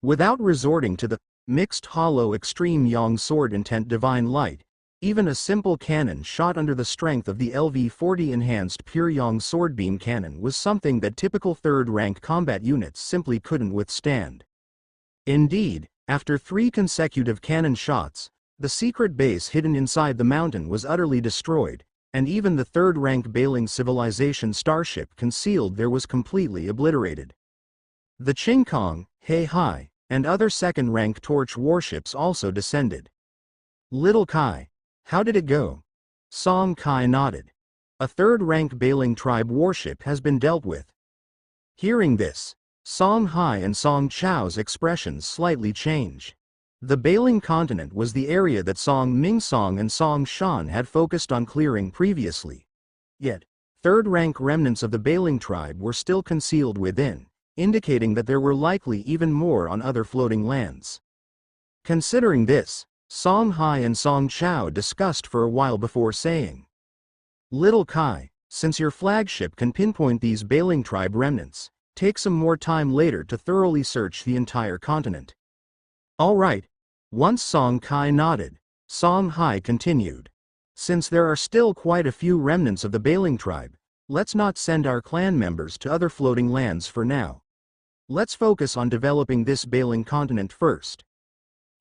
Without resorting to the mixed hollow extreme Yang sword intent divine light, even a simple cannon shot under the strength of the LV-40 enhanced pure Yang sword beam cannon was something that typical third-rank combat units simply couldn't withstand. Indeed, after 3 consecutive cannon shots, the secret base hidden inside the mountain was utterly destroyed, and even the third-rank Bailing civilization starship concealed there was completely obliterated. The Qingkong, Hai, and other second-rank torch warships also descended. Little Kai, how did it go? Song Kai nodded. A third-rank Bailing tribe warship has been dealt with. Hearing this, Song Hai and Song Chao's expressions slightly changed. The Bailing continent was the area that Song Mingsong and Song Shan had focused on clearing previously. Yet, third-rank remnants of the Bailing tribe were still concealed within, indicating that there were likely even more on other floating lands. Considering this, Song Hai and Song Chao discussed for a while before saying, "Little Kai, since your flagship can pinpoint these Bailing tribe remnants, take some more time later to thoroughly search the entire continent." "All right." Once Song Kai nodded, Song Hai continued, "Since there are still quite a few remnants of the Bailing tribe, let's not send our clan members to other floating lands for now. Let's focus on developing this Bailing continent first.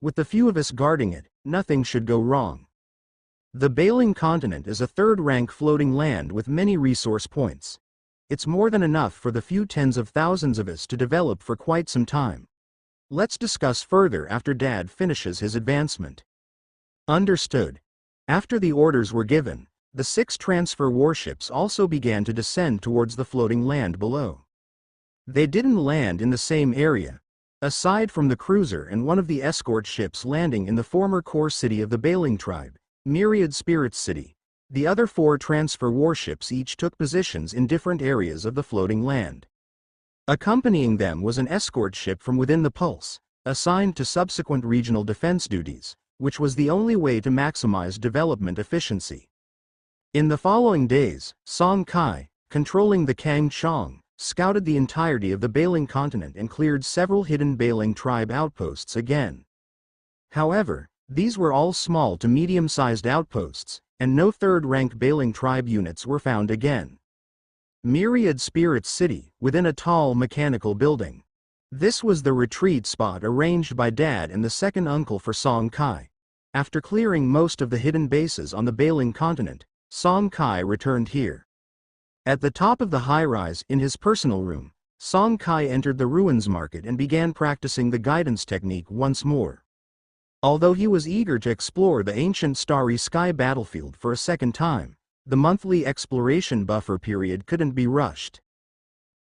With the few of us guarding it, nothing should go wrong." The Bailing continent is a third-rank floating land with many resource points. It's more than enough for the few tens of thousands of us to develop for quite some time. Let's discuss further after Dad finishes his advancement. Understood. After the orders were given, the 6 transfer warships also began to descend towards the floating land below. They didn't land in the same area. Aside from the cruiser and one of the escort ships landing in the former core city of the Bailing tribe, Myriad Spirits City, the other 4 transfer warships each took positions in different areas of the floating land. Accompanying them was an escort ship from within the Pulse, assigned to subsequent regional defense duties, which was the only way to maximize development efficiency. In the following days, Song Kai, controlling the Kang Chong, scouted the entirety of the Bailing continent and cleared several hidden Bailing tribe outposts again. However, these were all small to medium-sized outposts, and no third-rank Bailing tribe units were found again. Myriad Spirits City, within a tall mechanical building. This was the retreat spot arranged by Dad and the second uncle for Song Kai. After clearing most of the hidden bases on the Bailing continent, Song Kai returned here. At the top of the high-rise in his personal room, Song Kai entered the ruins market and began practicing the guidance technique once more. Although he was eager to explore the ancient Starry Sky battlefield for a second time, the monthly exploration buffer period couldn't be rushed.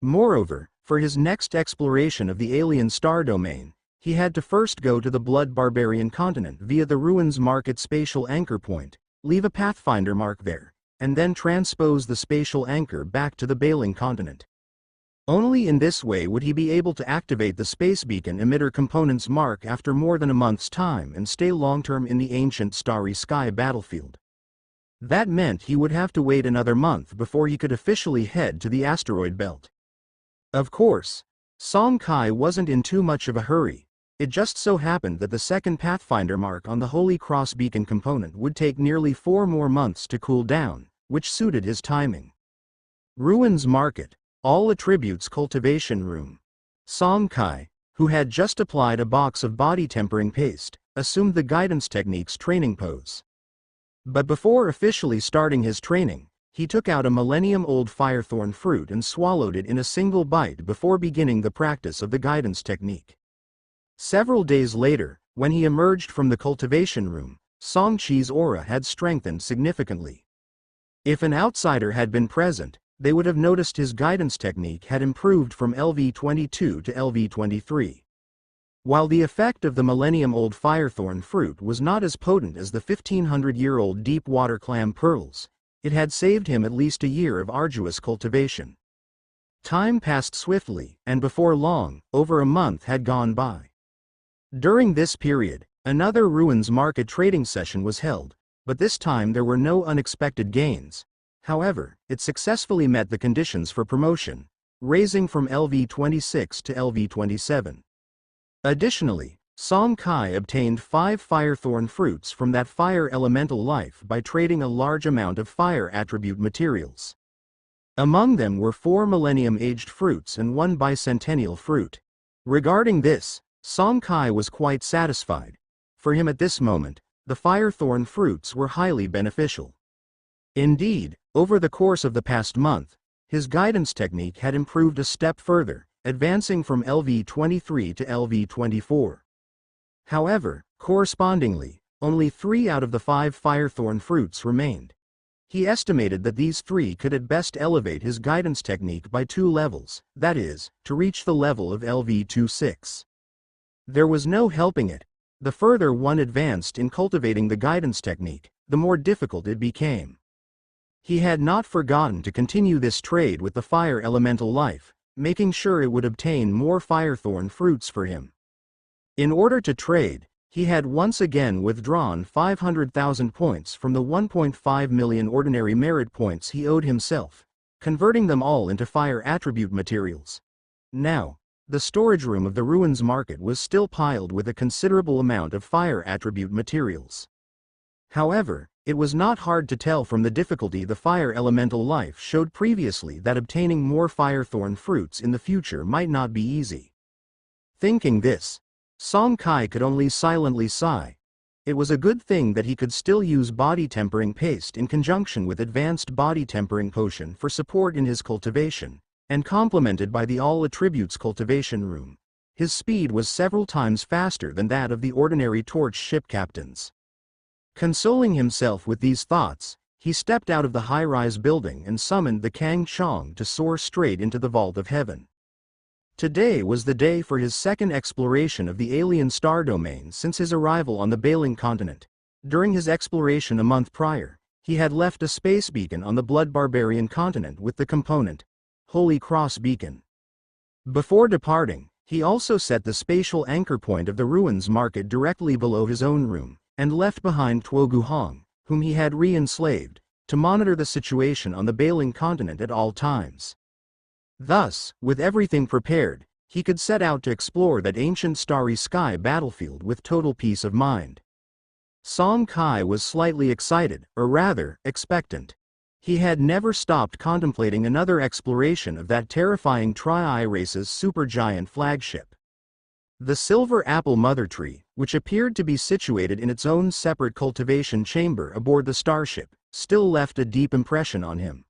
Moreover, for his next exploration of the alien star domain, he had to first go to the Blood Barbarian continent via the ruins market spatial anchor point, leave a pathfinder mark there, and then transpose the spatial anchor back to the Bailing continent. Only in this way would he be able to activate the space beacon emitter component's mark after more than a month's time and stay long-term in the ancient Starry Sky battlefield. That meant he would have to wait another month before he could officially head to the asteroid belt. Of course, Song Kai wasn't in too much of a hurry. It just so happened that the second Pathfinder mark on the Holy Cross beacon component would take nearly 4 more months to cool down, which suited his timing. Ruins Market, all attributes cultivation room. Song Kai, who had just applied a box of body tempering paste, assumed the guidance technique's training pose. But before officially starting his training, he took out a millennium-old firethorn fruit and swallowed it in a single bite before beginning the practice of the guidance technique. Several days later, when he emerged from the cultivation room, Song Chi's aura had strengthened significantly. If an outsider had been present, they would have noticed his guidance technique had improved from LV-22 to LV-23. While the effect of the millennium-old firethorn fruit was not as potent as the 1500-year-old deep-water clam pearls, It had saved him at least a year of arduous cultivation. Time passed swiftly, and before long, over a month had gone by. During this period, another ruins market trading session was held, but this time there were no unexpected gains. However, it successfully met the conditions for promotion, raising from LV26 to LV27. Additionally, Song Kai obtained 5 firethorn fruits from that fire elemental life by trading a large amount of fire attribute materials. Among them were 4 millennium-aged fruits and 1 bicentennial fruit. Regarding this, Song Kai was quite satisfied. For him at this moment, the firethorn fruits were highly beneficial. Indeed, over the course of the past month, his guidance technique had improved a step further, advancing from LV23 to LV24. However, correspondingly, only 3 out of the 5 firethorn fruits remained. He estimated that these 3 could at best elevate his guidance technique by 2 levels, that is, to reach the level of LV26. There was no helping it. The further one advanced in cultivating the guidance technique, the more difficult it became. He had not forgotten to continue this trade with the fire elemental life, making sure it would obtain more firethorn fruits for him. In order to trade, he had once again withdrawn 500,000 points from the 1.5 million ordinary merit points he owed himself, converting them all into fire attribute materials. Now, the storage room of the ruins market was still piled with a considerable amount of fire attribute materials. However, it was not hard to tell from the difficulty the fire elemental life showed previously that obtaining more firethorn fruits in the future might not be easy. Thinking this, Song Kai could only silently sigh. It was a good thing that he could still use body tempering paste in conjunction with advanced body tempering potion for support in his cultivation, and complemented by the all attributes cultivation room. His speed was several times faster than that of the ordinary torch ship captains. Consoling himself with these thoughts, he stepped out of the high-rise building and summoned the Kang Chong to soar straight into the vault of heaven. Today was the day for his second exploration of the alien star domain since his arrival on the Bailing continent. During his exploration a month prior, he had left a space beacon on the Blood Barbarian continent with the component Holy Cross Beacon. Before departing, he also set the spatial anchor point of the ruins market directly below his own room, and left behind Tuo Guhong, whom he had re-enslaved, to monitor the situation on the Bailing continent at all times. Thus, with everything prepared, he could set out to explore that ancient starry sky battlefield with total peace of mind. Song Kai was slightly excited, or rather, expectant. He had never stopped contemplating another exploration of that terrifying Tri-Eye race's supergiant flagship. The Silver Apple Mother Tree, which appeared to be situated in its own separate cultivation chamber aboard the starship, still left a deep impression on him.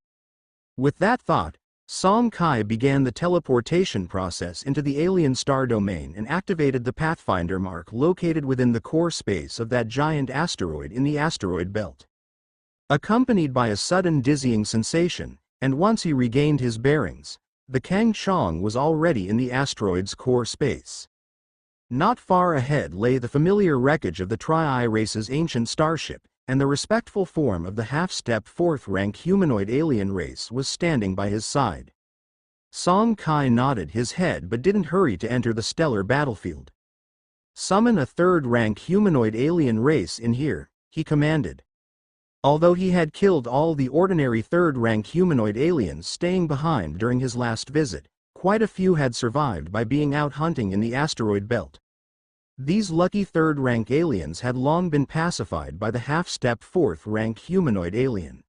With that thought, Song Kai began the teleportation process into the alien star domain and activated the Pathfinder mark located within the core space of that giant asteroid in the asteroid belt. Accompanied by a sudden dizzying sensation, and once he regained his bearings, the Kang Chong was already in the asteroid's core space. Not far ahead lay the familiar wreckage of the Tri-Eye race's ancient starship, and the respectful form of the half-step 4th-rank humanoid alien race was standing by his side. Song Kai nodded his head but didn't hurry to enter the stellar battlefield. "Summon a 3rd-rank humanoid alien race in here," he commanded. Although he had killed all the ordinary 3rd-rank humanoid aliens staying behind during his last visit, quite a few had survived by being out hunting in the asteroid belt. These lucky 3rd-rank aliens had long been pacified by the half-step 4th-rank humanoid alien.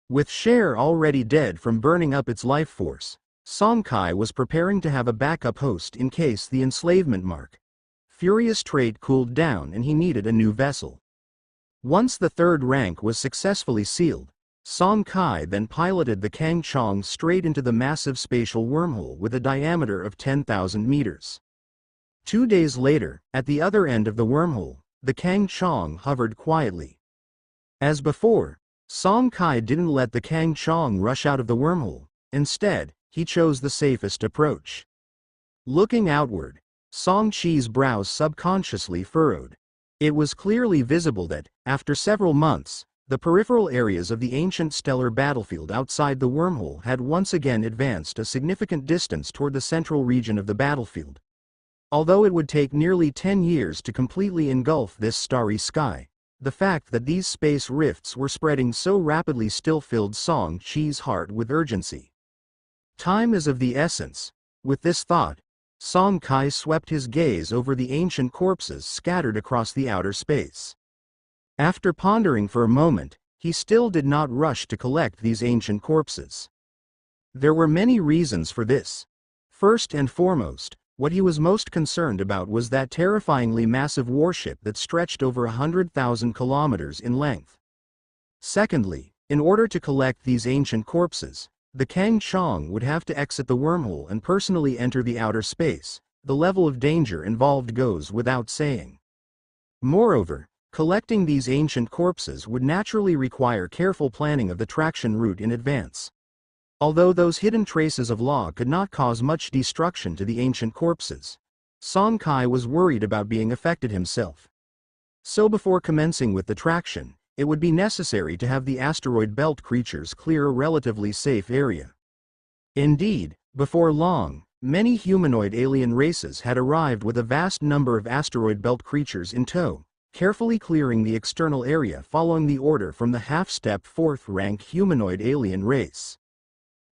With Cher already dead from burning up its life force, Song Kai was preparing to have a backup host in case the enslavement mark Furious trait cooled down and he needed a new vessel. Once the 3rd rank was successfully sealed, Song Kai then piloted the Kang Chong straight into the massive spatial wormhole with a diameter of 10,000 meters. 2 days later, at the other end of the wormhole, the Kang Chong hovered quietly. As before, Song Kai didn't let the Kang Chong rush out of the wormhole. Instead, he chose the safest approach. Looking outward, Song Chi's brows subconsciously furrowed. It was clearly visible that, after several months, The peripheral areas of the ancient stellar battlefield outside the wormhole had once again advanced a significant distance toward the central region of the battlefield. Although it would take nearly 10 years to completely engulf this starry sky, the fact that these space rifts were spreading so rapidly still filled Song Chi's heart with urgency. Time is of the essence. With this thought, Song Kai swept his gaze over the ancient corpses scattered across the outer space. After pondering for a moment, he still did not rush to collect these ancient corpses. There were many reasons for this. First and foremost, what he was most concerned about was that terrifyingly massive warship that stretched over 100,000 kilometers in length. Secondly, in order to collect these ancient corpses, the Kang Chong would have to exit the wormhole and personally enter the outer space. The level of danger involved goes without saying. Moreover, collecting these ancient corpses would naturally require careful planning of the traction route in advance. Although those hidden traces of law could not cause much destruction to the ancient corpses, Song Kai was worried about being affected himself. So before commencing with the traction, it would be necessary to have the asteroid belt creatures clear a relatively safe area. Indeed, before long, many humanoid alien races had arrived with a vast number of asteroid belt creatures in tow, carefully clearing the external area following the order from the half-step 4th-rank humanoid alien race.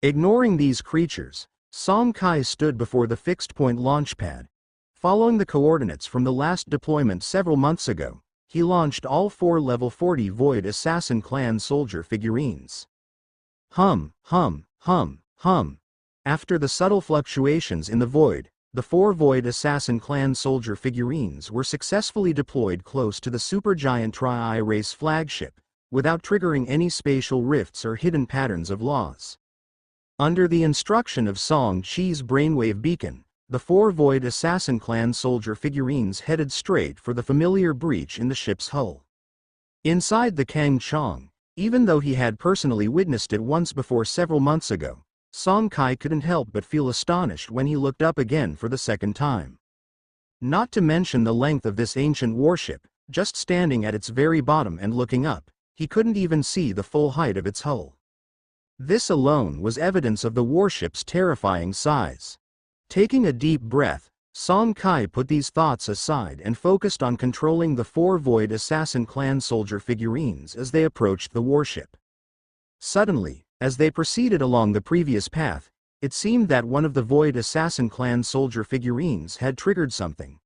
Ignoring these creatures, Song Kai stood before the fixed-point launch pad. Following the coordinates from the last deployment several months ago, he launched all 4 level 40 Void Assassin Clan soldier figurines. Hum. After the subtle fluctuations in the void, the 4 Void Assassin Clan soldier figurines were successfully deployed close to the supergiant Tri-Eye race flagship, without triggering any spatial rifts or hidden patterns of laws. Under the instruction of Song Chi's brainwave beacon, the 4 Void Assassin Clan soldier figurines headed straight for the familiar breach in the ship's hull. Inside the Kang Chong, even though he had personally witnessed it once before several months ago, Song Kai couldn't help but feel astonished when he looked up again for the second time. Not to mention the length of this ancient warship, just standing at its very bottom and looking up, he couldn't even see the full height of its hull. This alone was evidence of the warship's terrifying size. Taking a deep breath, Song Kai put these thoughts aside and focused on controlling the 4 Void Assassin Clan soldier figurines as they approached the warship. Suddenly, as they proceeded along the previous path, it seemed that one of the Void Assassin Clan soldier figurines had triggered something.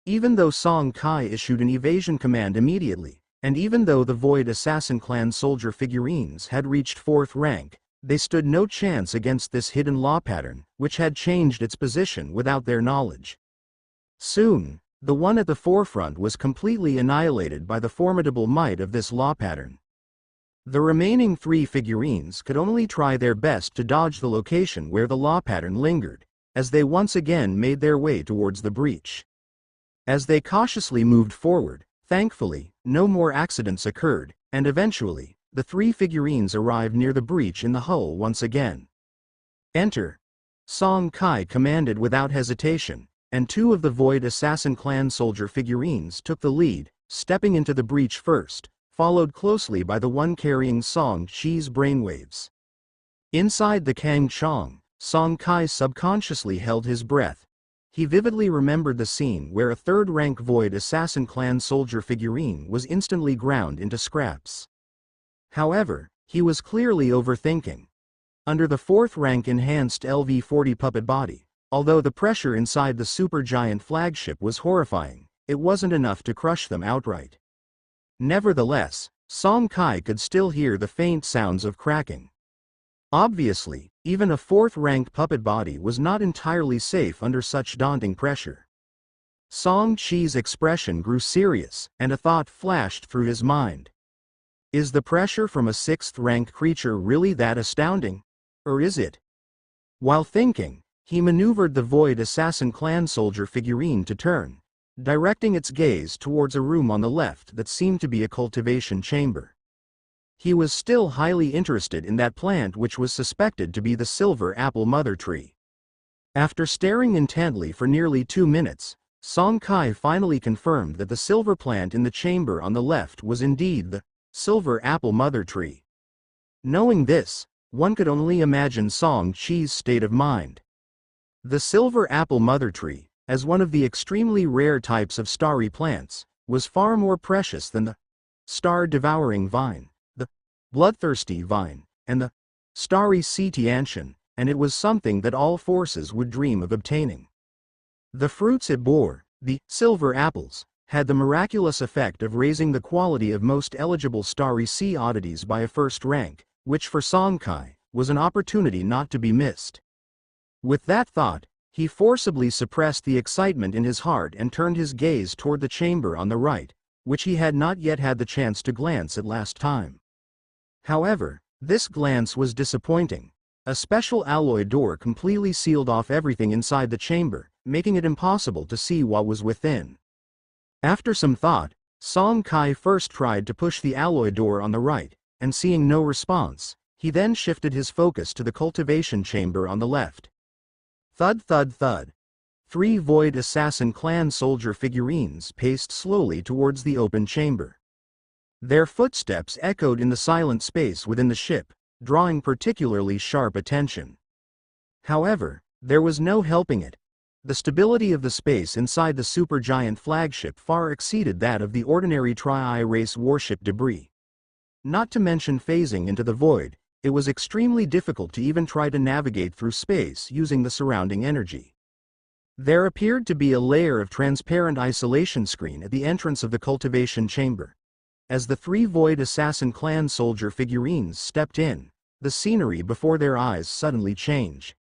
Even though Song Kai issued an evasion command immediately, and even though the Void Assassin Clan soldier figurines had reached 4th rank, they stood no chance against this hidden law pattern, which had changed its position without their knowledge. Soon, the one at the forefront was completely annihilated by the formidable might of this law pattern. The remaining 3 figurines could only try their best to dodge the location where the law pattern lingered, as they once again made their way towards the breach. As they cautiously moved forward, thankfully, no more accidents occurred, and eventually, the 3 figurines arrived near the breach in the hull once again. Enter! Song Kai commanded without hesitation, and 2 of the Void Assassin Clan soldier figurines took the lead, stepping into the breach first, followed closely by the one carrying Song Chi's brainwaves. Inside the Kang Chong, Song Kai subconsciously held his breath. He vividly remembered the scene where a 3rd-rank Void Assassin Clan soldier figurine was instantly ground into scraps. However, he was clearly overthinking. Under the 4th-rank enhanced LV-40 puppet body, although the pressure inside the supergiant flagship was horrifying, it wasn't enough to crush them outright. Nevertheless, Song Kai could still hear the faint sounds of cracking. Obviously, even a 4th-ranked puppet body was not entirely safe under such daunting pressure. Song Chi's expression grew serious, and a thought flashed through his mind. Is the pressure from a 6th-ranked creature really that astounding? Or is it? While thinking, he maneuvered the Void Assassin Clan soldier figurine to turn, directing its gaze towards a room on the left that seemed to be a cultivation chamber. He was still highly interested in that plant which was suspected to be the silver apple mother tree. After staring intently for nearly 2 minutes, Song Kai finally confirmed that the silver plant in the chamber on the left was indeed the silver apple mother tree. Knowing this, one could only imagine Song Chi's state of mind. The silver apple mother tree, as one of the extremely rare types of starry plants, was far more precious than the star-devouring vine, the bloodthirsty vine, and the starry sea tiantian, and it was something that all forces would dream of obtaining. The fruits it bore, the silver apples, had the miraculous effect of raising the quality of most eligible starry sea oddities by a first rank, which for Song Kai was an opportunity not to be missed. With that thought, he forcibly suppressed the excitement in his heart and turned his gaze toward the chamber on the right, which he had not yet had the chance to glance at last time. However, this glance was disappointing. A special alloy door completely sealed off everything inside the chamber, making it impossible to see what was within. After some thought, Song Kai first tried to push the alloy door on the right, and seeing no response, he then shifted his focus to the cultivation chamber on the left. Thud thud thud. 3 Void Assassin Clan soldier figurines paced slowly towards the open chamber. Their footsteps echoed in the silent space within the ship, drawing particularly sharp attention. However, there was no helping it. The stability of the space inside the supergiant flagship far exceeded that of the ordinary Tri-race warship debris. Not to mention phasing into the void, it was extremely difficult to even try to navigate through space using the surrounding energy. There appeared to be a layer of transparent isolation screen at the entrance of the cultivation chamber. As the 3 Void Assassin Clan soldier figurines stepped in, the scenery before their eyes suddenly changed.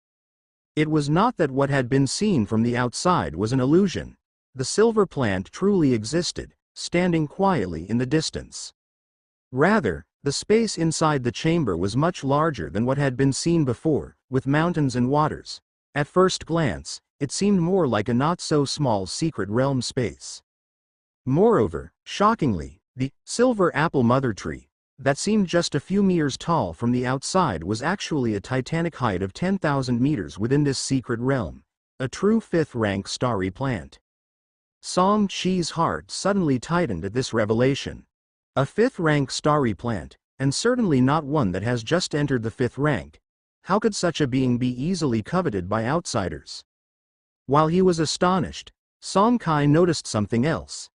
It was not that what had been seen from the outside was an illusion. The silver plant truly existed, standing quietly in the distance. Rather, the space inside the chamber was much larger than what had been seen before, with mountains and waters. At first glance, it seemed more like a not-so-small secret realm space. Moreover, shockingly, the silver apple mother tree, that seemed just a few meters tall from the outside, was actually a titanic height of 10,000 meters within this secret realm, a true 5th-rank starry plant. Song Chi's heart suddenly tightened at this revelation. A 5th-rank starry plant, and certainly not one that has just entered the 5th rank. How could such a being be easily coveted by outsiders? While he was astonished, Song Kai noticed something else.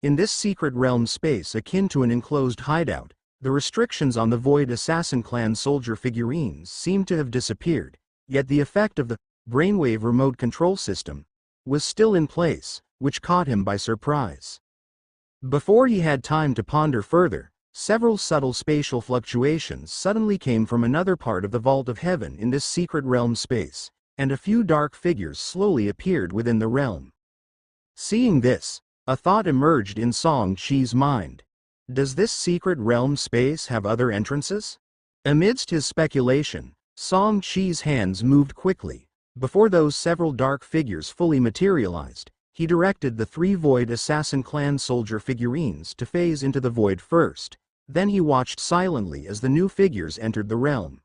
In this secret realm space akin to an enclosed hideout, the restrictions on the Void Assassin Clan soldier figurines seemed to have disappeared, yet the effect of the brainwave remote control system was still in place, which caught him by surprise. Before he had time to ponder further, several subtle spatial fluctuations suddenly came from another part of the vault of heaven in this secret realm space, and a few dark figures slowly appeared within the realm. Seeing this, a thought emerged in Song Chi's mind. Does this secret realm space have other entrances? Amidst his speculation, Song Chi's hands moved quickly. Before those several dark figures fully materialized, he directed the 3 Void Assassin Clan soldier figurines to phase into the void first. Then he watched silently as the new figures entered the realm.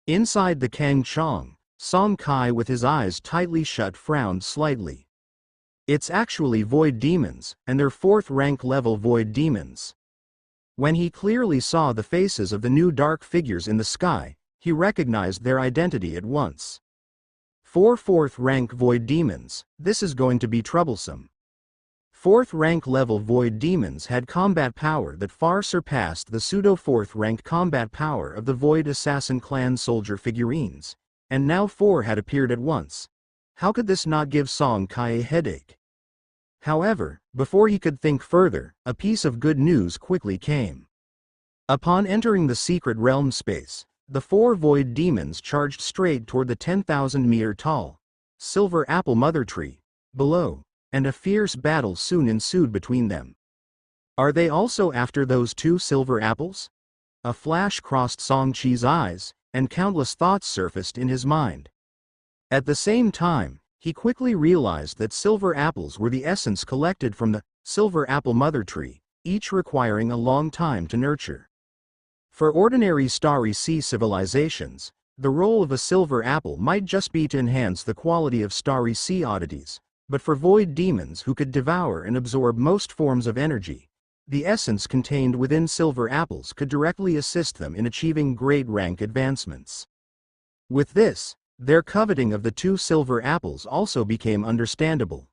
Inside the Kang Chong, Song Kai with his eyes tightly shut frowned slightly. It's actually void demons, and they're 4th-rank level void demons. When he clearly saw the faces of the new dark figures in the sky, he recognized their identity at once. 4th-rank void demons, this is going to be troublesome. 4th-rank level void demons had combat power that far surpassed the pseudo-4th-rank combat power of the Void Assassin Clan soldier figurines, and now 4 had appeared at once. How could this not give Song Kai a headache? However, before he could think further, a piece of good news quickly came. Upon entering the secret realm space, the 4 void demons charged straight toward the 10,000-meter-tall silver apple mother tree below, and a fierce battle soon ensued between them. Are they also after those 2 silver apples? A flash crossed Song Chi's eyes, and countless thoughts surfaced in his mind. At the same time, he quickly realized that silver apples were the essence collected from the silver apple mother tree, each requiring a long time to nurture. For ordinary starry sea civilizations, the role of a silver apple might just be to enhance the quality of starry sea oddities, but for void demons who could devour and absorb most forms of energy, The essence contained within silver apples could directly assist them in achieving great rank advancements. With this, their coveting of the 2 silver apples also became understandable.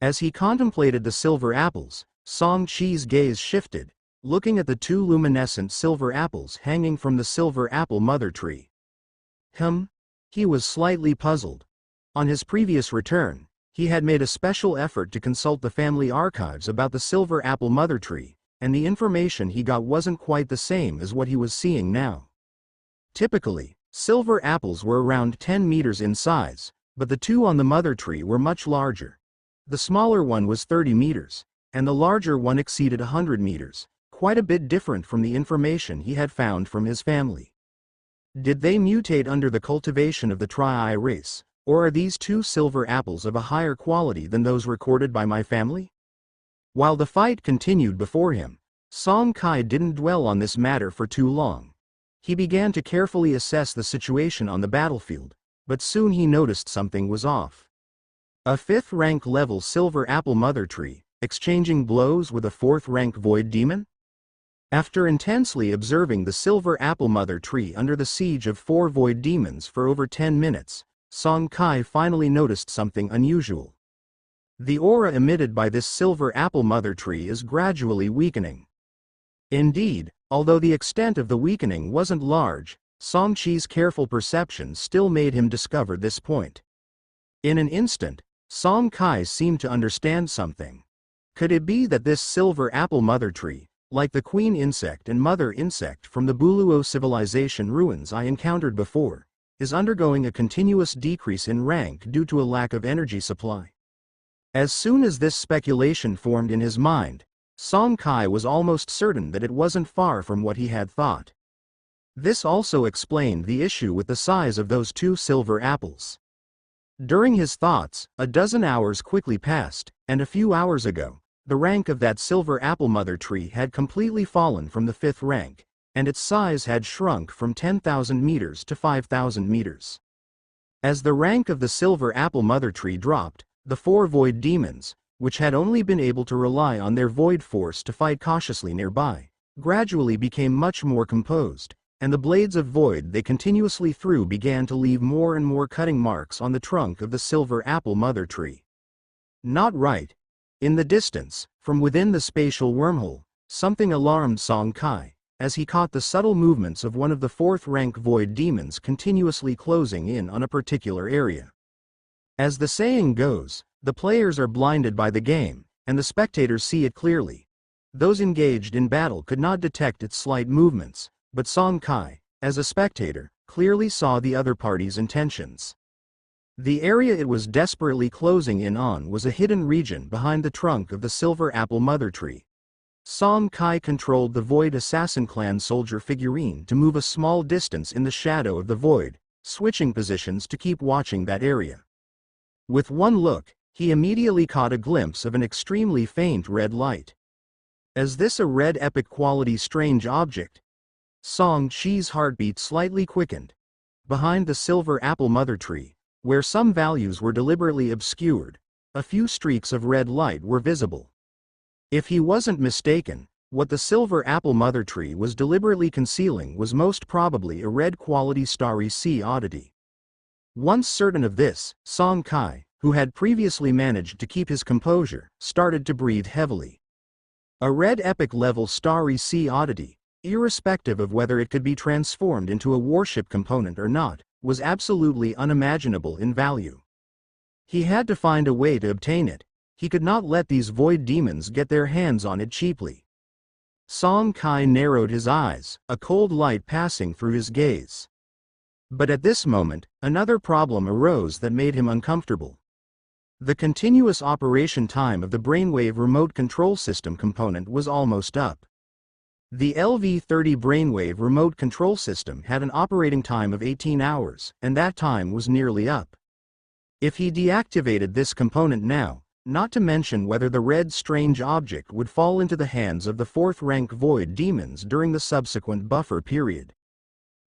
As he contemplated the silver apples, Song Chi's gaze shifted, looking at the 2 luminescent silver apples hanging from the silver apple mother tree. He was slightly puzzled. On his previous return, he had made a special effort to consult the family archives about the silver apple mother tree, and the information he got wasn't quite the same as what he was seeing now. Typically, silver apples were around 10 meters in size, but the 2 on the mother tree were much larger. The smaller one was 30 meters, and the larger one exceeded 100 meters, quite a bit different from the information he had found from his family. Did they mutate under the cultivation of the Tri-Eye race, or are these 2 silver apples of a higher quality than those recorded by my family? While the fight continued before him, Song Kai didn't dwell on this matter for too long. He began to carefully assess the situation on the battlefield, but soon he noticed something was off. A 5th rank level silver apple mother tree, exchanging blows with a 4th rank void demon? After intensely observing the silver apple mother tree under the siege of 4 void demons for over 10 minutes, Song Kai finally noticed something unusual. The aura emitted by this silver apple mother tree is gradually weakening. Indeed, although the extent of the weakening wasn't large, Song Chi's careful perception still made him discover this point. In an instant, Song Kai seemed to understand something. Could it be that this silver apple mother tree, like the queen insect and mother insect from the Buluo civilization ruins I encountered before, is undergoing a continuous decrease in rank due to a lack of energy supply? As soon as this speculation formed in his mind, Song Kai was almost certain that it wasn't far from what he had thought. This also explained the issue with the size of those 2 silver apples. During his thoughts, a dozen hours quickly passed, and a few hours ago, the rank of that silver apple mother tree had completely fallen from the 5th rank, and its size had shrunk from 10,000 meters to 5,000 meters. As the rank of the silver apple mother tree dropped, the 4 void demons, which had only been able to rely on their void force to fight cautiously nearby, gradually became much more composed, and the blades of void they continuously threw began to leave more and more cutting marks on the trunk of the silver apple mother tree. Not right. In the distance, from within the spatial wormhole, something alarmed Song Kai, as he caught the subtle movements of one of the 4th rank void demons continuously closing in on a particular area. As the saying goes, the players are blinded by the game, and the spectators see it clearly. Those engaged in battle could not detect its slight movements, but Song Kai, as a spectator, clearly saw the other party's intentions. The area it was desperately closing in on was a hidden region behind the trunk of the silver apple mother tree. Song Kai controlled the Void Assassin Clan soldier figurine to move a small distance in the shadow of the void, switching positions to keep watching that area. With one look, he immediately caught a glimpse of an extremely faint red light. Is this a red epic quality strange object? Song Chi's heartbeat slightly quickened. Behind the silver apple mother tree, where some values were deliberately obscured, a few streaks of red light were visible. If he wasn't mistaken, what the silver apple mother tree was deliberately concealing was most probably a red quality starry sea oddity. Once certain of this, Song Kai, who had previously managed to keep his composure, started to breathe heavily. A red epic level starry sea oddity, irrespective of whether it could be transformed into a warship component or not, was absolutely unimaginable in value. He had to find a way to obtain it. He could not let these void demons get their hands on it cheaply. Song Kai narrowed his eyes, a cold light passing through his gaze. But at this moment, another problem arose that made him uncomfortable. The continuous operation time of the brainwave remote control system component was almost up. The LV-30 brainwave remote control system had an operating time of 18 hours, and that time was nearly up. If he deactivated this component now, not to mention whether the red strange object would fall into the hands of the 4th rank void demons during the subsequent buffer period.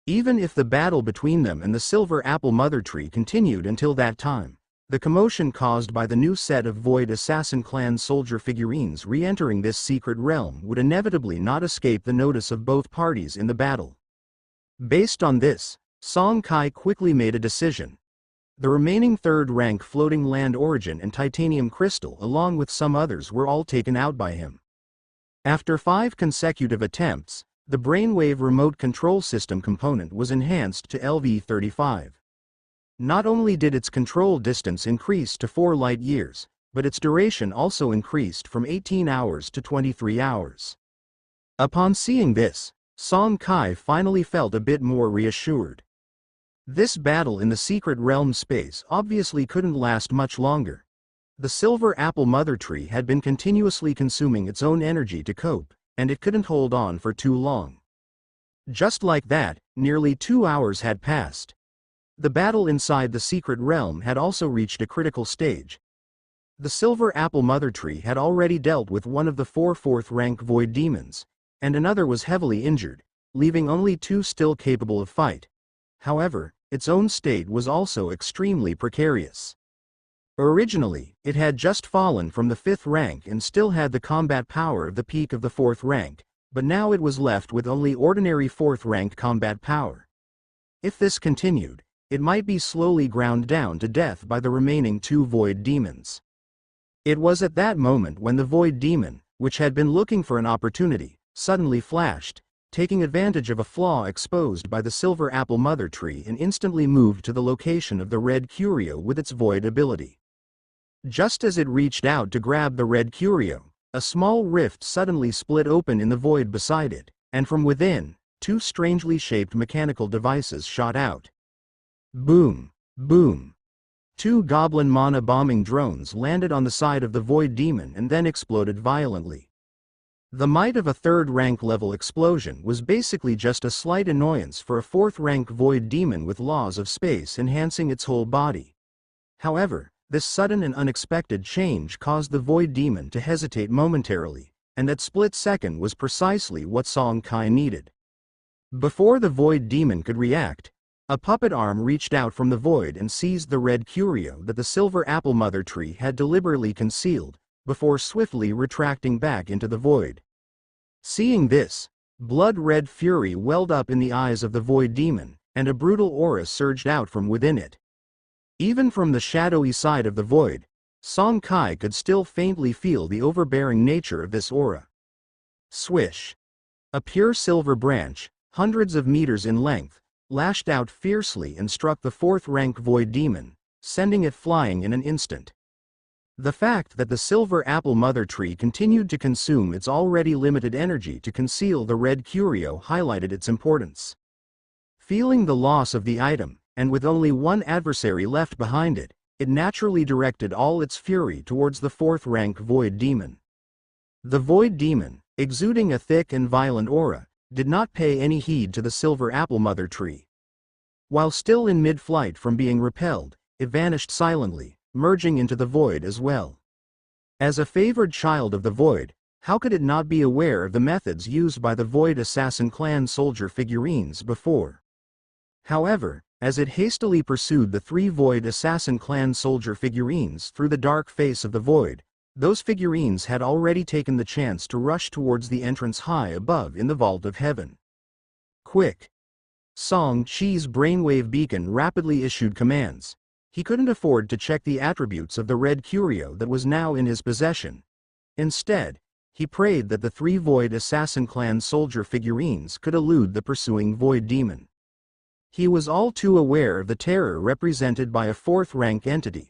Even if the battle between them and the silver apple mother tree continued until that time, The commotion caused by the new set of Void Assassin Clan soldier figurines re-entering this secret realm would inevitably not escape the notice of both parties in the battle. Based on this, Song Kai quickly made a decision. The remaining third-rank floating land origin and titanium crystal along with some others were all taken out by him. After 5 consecutive attempts, the brainwave remote control system component was enhanced to LV-35. Not only did its control distance increase to 4 light-years, but its duration also increased from 18 hours to 23 hours. Upon seeing this, Song Kai finally felt a bit more reassured. This battle in the secret realm space obviously couldn't last much longer. The Silver Apple Mother Tree had been continuously consuming its own energy to cope, and it couldn't hold on for too long. Just like that, nearly 2 hours had passed. The battle inside the secret realm had also reached a critical stage. The Silver Apple Mother Tree had already dealt with one of the 4 fourth-rank Void Demons, and another was heavily injured, leaving only 2 still capable of fight. However, its own state was also extremely precarious. Originally, it had just fallen from the 5th rank and still had the combat power of the peak of the 4th rank, but now it was left with only ordinary 4th rank combat power. If this continued, it might be slowly ground down to death by the remaining 2 Void Demons. It was at that moment when the Void Demon, which had been looking for an opportunity, suddenly flashed, taking advantage of a flaw exposed by the Silver Apple Mother Tree and instantly moved to the location of the Red Curio with its Void ability. Just as it reached out to grab the Red Curio, a small rift suddenly split open in the void beside it, and from within, 2 strangely shaped mechanical devices shot out. Boom! Boom! 2 goblin mana bombing drones landed on the side of the Void Demon and then exploded violently. The might of a 3rd rank level explosion was basically just a slight annoyance for a 4th rank Void Demon with laws of space enhancing its whole body. However, this sudden and unexpected change caused the Void Demon to hesitate momentarily, and that split second was precisely what Song Kai needed. Before the Void Demon could react, a puppet arm reached out from the void and seized the Red Curio that the Silver Apple Mother Tree had deliberately concealed, before swiftly retracting back into the void. Seeing this, blood-red fury welled up in the eyes of the Void Demon, and a brutal aura surged out from within it. Even from the shadowy side of the void, Song Kai could still faintly feel the overbearing nature of this aura. Swish! A pure silver branch, hundreds of meters in length, lashed out fiercely and struck the 4th rank Void Demon, sending it flying in an instant. The fact that the Silver Apple Mother Tree continued to consume its already limited energy to conceal the Red Curio highlighted its importance. Feeling the loss of the item, and with only one adversary left behind it, it naturally directed all its fury towards the 4th rank Void Demon. The Void Demon, exuding a thick and violent aura, did not pay any heed to the Silver Apple Mother Tree. While still in mid-flight from being repelled, it vanished silently, merging into the void as well. As a favored child of the void, how could it not be aware of the methods used by the Void Assassin Clan soldier figurines before? However, as it hastily pursued the 3 Void Assassin Clan soldier figurines through the dark face of the void, those figurines had already taken the chance to rush towards the entrance high above in the vault of heaven. Quick! Song Chi's brainwave beacon rapidly issued commands. He couldn't afford to check the attributes of the Red Curio that was now in his possession. Instead, he prayed that the 3 Void Assassin Clan soldier figurines could elude the pursuing Void Demon. He was all too aware of the terror represented by a 4th rank entity.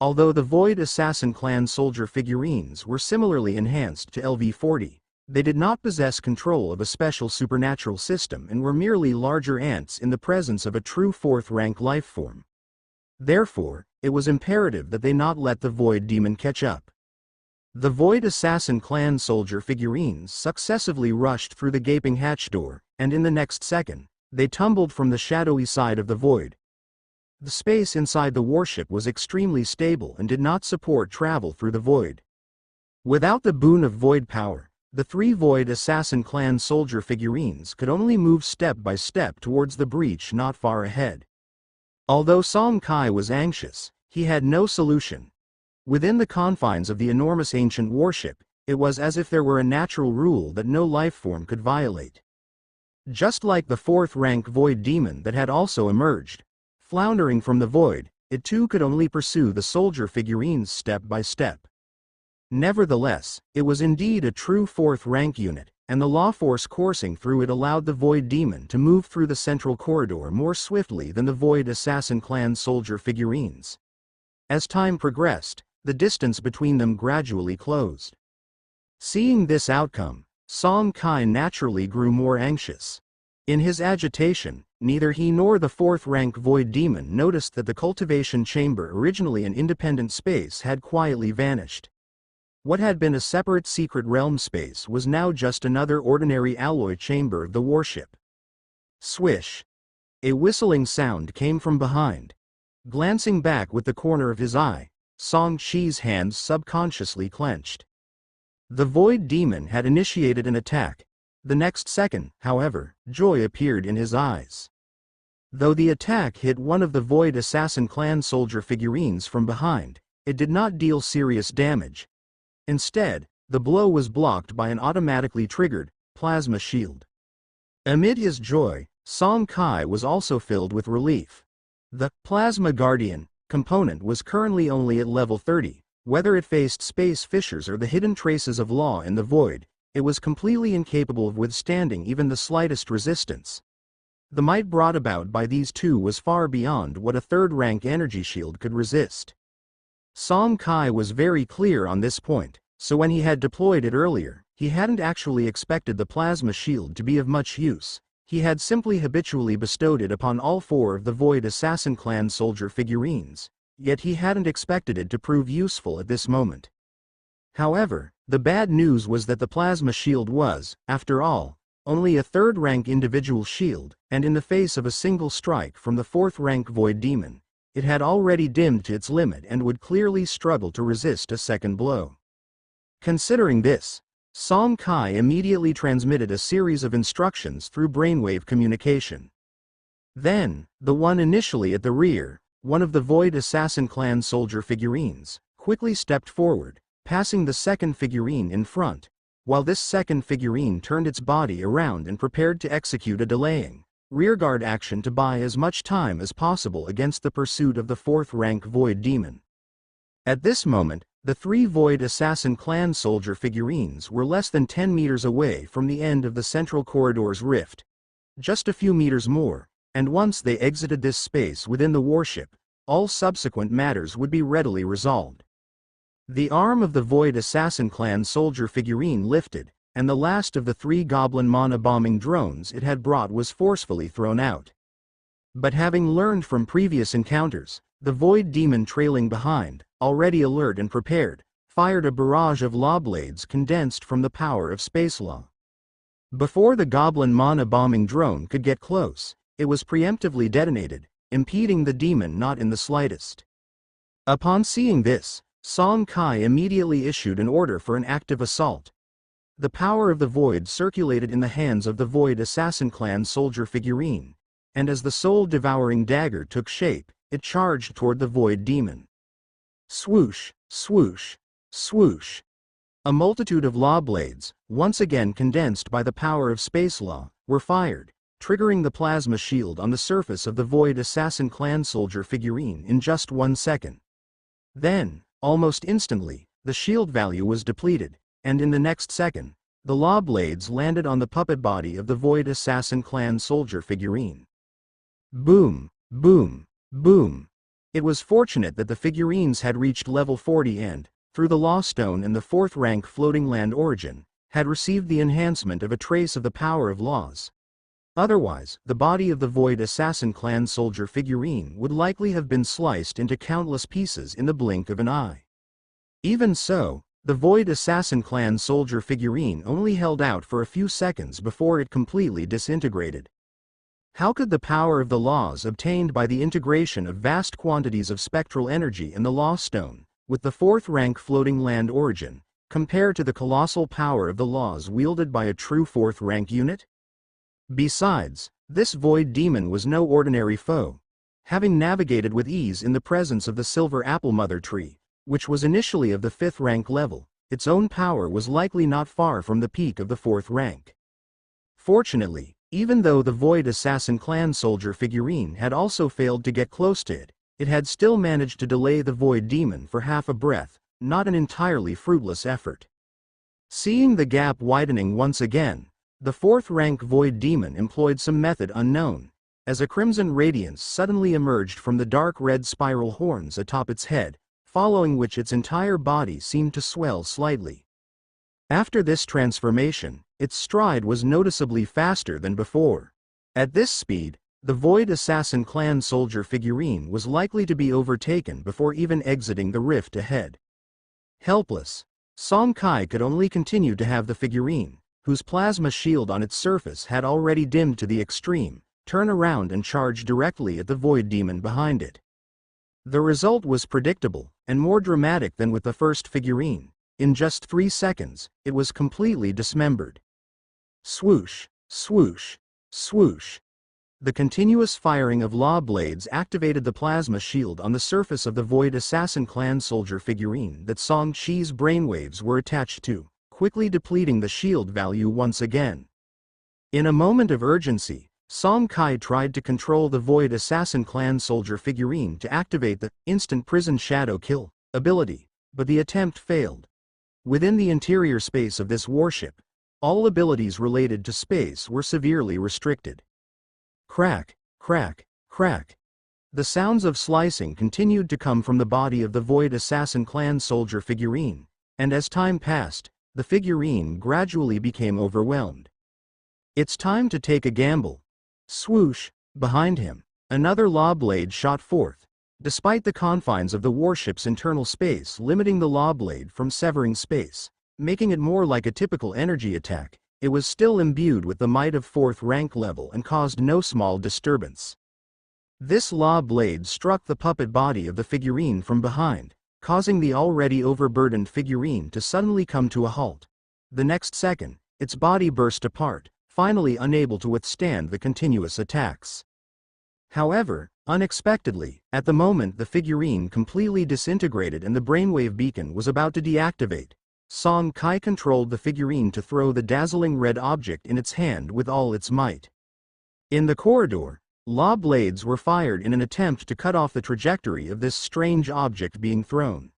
Although the Void Assassin Clan soldier figurines were similarly enhanced to LV-40, they did not possess control of a special supernatural system and were merely larger ants in the presence of a true 4th rank life form. Therefore, it was imperative that they not let the Void Demon catch up. The Void Assassin Clan soldier figurines successively rushed through the gaping hatch door, and in the next second, they tumbled from the shadowy side of the void. The space inside the warship was extremely stable and did not support travel through the void. Without the boon of void power, the 3 Void Assassin Clan soldier figurines could only move step by step towards the breach not far ahead. Although Song Kai was anxious, He had no solution. Within the confines of the enormous ancient warship, it was as if there were a natural rule that no life form could violate. Just like the fourth-rank void demon that had also emerged, floundering from the void, it too could only pursue the soldier figurines step by step. Nevertheless, it was indeed a true fourth-rank unit, and the law force coursing through it allowed the void demon to move through the central corridor more swiftly than the void assassin clan soldier figurines. As time progressed, the distance between them gradually closed. Seeing this outcome, Song Kai naturally grew more anxious. In his agitation, neither he nor the fourth-rank void demon noticed that the cultivation chamber, originally an independent space, had quietly vanished. What had been a separate secret realm space was now just another ordinary alloy chamber of the warship. Swish! A whistling sound came from behind. Glancing back with the corner of his eye, Song Chi's hands subconsciously clenched. The void demon had initiated an attack. The next second, however, joy appeared in his eyes. Though the attack hit one of the void assassin clan soldier figurines from behind, it did not deal serious damage. Instead, the blow was blocked by an automatically triggered plasma shield. Amid his joy, Song Kai was also filled with relief. The Plasma Guardian component was currently only at level 30. Whether it faced space fissures or the hidden traces of law in the void, it was completely incapable of withstanding even the slightest resistance. The might brought about by these two was far beyond what a third-rank energy shield could resist. Song Kai was very clear on this point, so when he had deployed it earlier, he hadn't actually expected the plasma shield to be of much use. He had simply habitually bestowed it upon all four of the Void Assassin Clan soldier figurines, yet he hadn't expected it to prove useful at this moment. However, the bad news was that the plasma shield was, after all, only a third-rank individual shield, and in the face of a single strike from the fourth-rank Void Demon, it had already dimmed to its limit and would clearly struggle to resist a second blow. Considering this, Song Kai immediately transmitted a series of instructions through brainwave communication. Then, the one initially at the rear, one of the Void Assassin Clan soldier figurines, quickly stepped forward, passing the second figurine in front, while this second figurine turned its body around and prepared to execute a delaying rearguard action to buy as much time as possible against the pursuit of the fourth-rank Void Demon. At this moment, the three Void Assassin Clan soldier figurines were less than 10 meters away from the end of the central corridor's rift. Just a few meters more, and once they exited this space within the warship, all subsequent matters would be readily resolved. The arm of the Void Assassin Clan soldier figurine lifted, and the last of the three goblin mana-bombing drones it had brought was forcefully thrown out. But having learned from previous encounters, the Void Demon trailing behind, already alert and prepared, fired a barrage of law blades condensed from the power of space law. Before the goblin mana-bombing drone could get close, it was preemptively detonated, impeding the demon not in the slightest. Upon seeing this, Song Kai immediately issued an order for an active assault. The power of the void circulated in the hands of the Void Assassin Clan soldier figurine, and as the soul-devouring dagger took shape, it charged toward the Void Demon. Swoosh, swoosh, swoosh. A multitude of law blades, once again condensed by the power of space law, were fired, triggering the plasma shield on the surface of the Void Assassin Clan soldier figurine in just 1 second. Then, almost instantly, the shield value was depleted, and in the next second, the law blades landed on the puppet body of the Void Assassin Clan soldier figurine. Boom, boom, boom. It was fortunate that the figurines had reached level 40 and, through the Law Stone and the fourth-rank floating land origin, had received the enhancement of a trace of the power of laws. Otherwise, the body of the Void Assassin Clan soldier figurine would likely have been sliced into countless pieces in the blink of an eye. Even so, the Void Assassin Clan soldier figurine only held out for a few seconds before it completely disintegrated. How could the power of the laws obtained by the integration of vast quantities of spectral energy in the Law Stone, with the fourth-rank floating land origin, compare to the colossal power of the laws wielded by a true fourth-rank unit? Besides, this Void Demon was no ordinary foe. having navigated with ease in the presence of the silver apple mother tree, which was initially of the 5th rank level. Its own power was likely not far from the peak of the 4th rank. Fortunately, even though the Void Assassin clan soldier figurine had also failed to get close to it, it had still managed to delay the Void Demon for half a breath, not an entirely fruitless effort. Seeing the gap widening once again, the 4th rank Void Demon employed some method unknown, as a crimson radiance suddenly emerged from the dark red spiral horns atop its head, following which its entire body seemed to swell slightly. After this transformation, its stride was noticeably faster than before. At this speed, the Void Assassin clan soldier figurine was likely to be overtaken before even exiting the rift ahead. Helpless, Song Kai could only continue to have the figurine, whose plasma shield on its surface had already dimmed to the extreme, turn around and charge directly at the Void Demon behind it. The result was predictable, and more dramatic than with the first figurine. In just 3 seconds, it was completely dismembered. Swoosh, swoosh, swoosh. The continuous firing of law blades activated the plasma shield on the surface of the Void Assassin clan soldier figurine that Song Chi's brainwaves were attached to, quickly depleting the shield value once again. In a moment of urgency, Song Kai tried to control the Void Assassin clan soldier figurine to activate the instant prison shadow kill ability, but the attempt failed. Within the interior space of this warship, all abilities related to space were severely restricted. Crack, crack, crack. The sounds of slicing continued to come from the body of the Void Assassin clan soldier figurine, and as time passed, the figurine gradually became overwhelmed. It's time to take a gamble. Swoosh, behind him, another law blade shot forth. Despite the confines of the warship's internal space limiting the law blade from severing space, making it more like a typical energy attack, it was still imbued with the might of 4th rank level and caused no small disturbance. This law blade struck the puppet body of the figurine from behind, causing the already overburdened figurine to suddenly come to a halt. The next second, its body burst apart, finally unable to withstand the continuous attacks. However, unexpectedly, at the moment the figurine completely disintegrated and the brainwave beacon was about to deactivate, Song Kai controlled the figurine to throw the dazzling red object in its hand with all its might. In the corridor, law blades were fired in an attempt to cut off the trajectory of this strange object being thrown.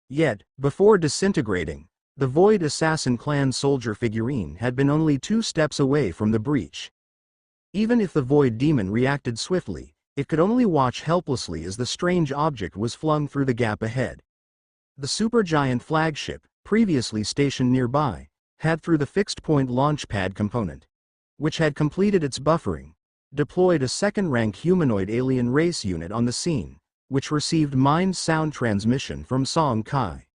Yet, before disintegrating, the Void Assassin clan soldier figurine had been only 2 steps away from the breach. Even if the Void Demon reacted swiftly, it could only watch helplessly as the strange object was flung through the gap ahead. The supergiant flagship, previously stationed nearby, had through the fixed-point launch pad component, which had completed its buffering, deployed a 2nd-rank humanoid alien race unit on the scene, which received mind sound transmission from Song Kai.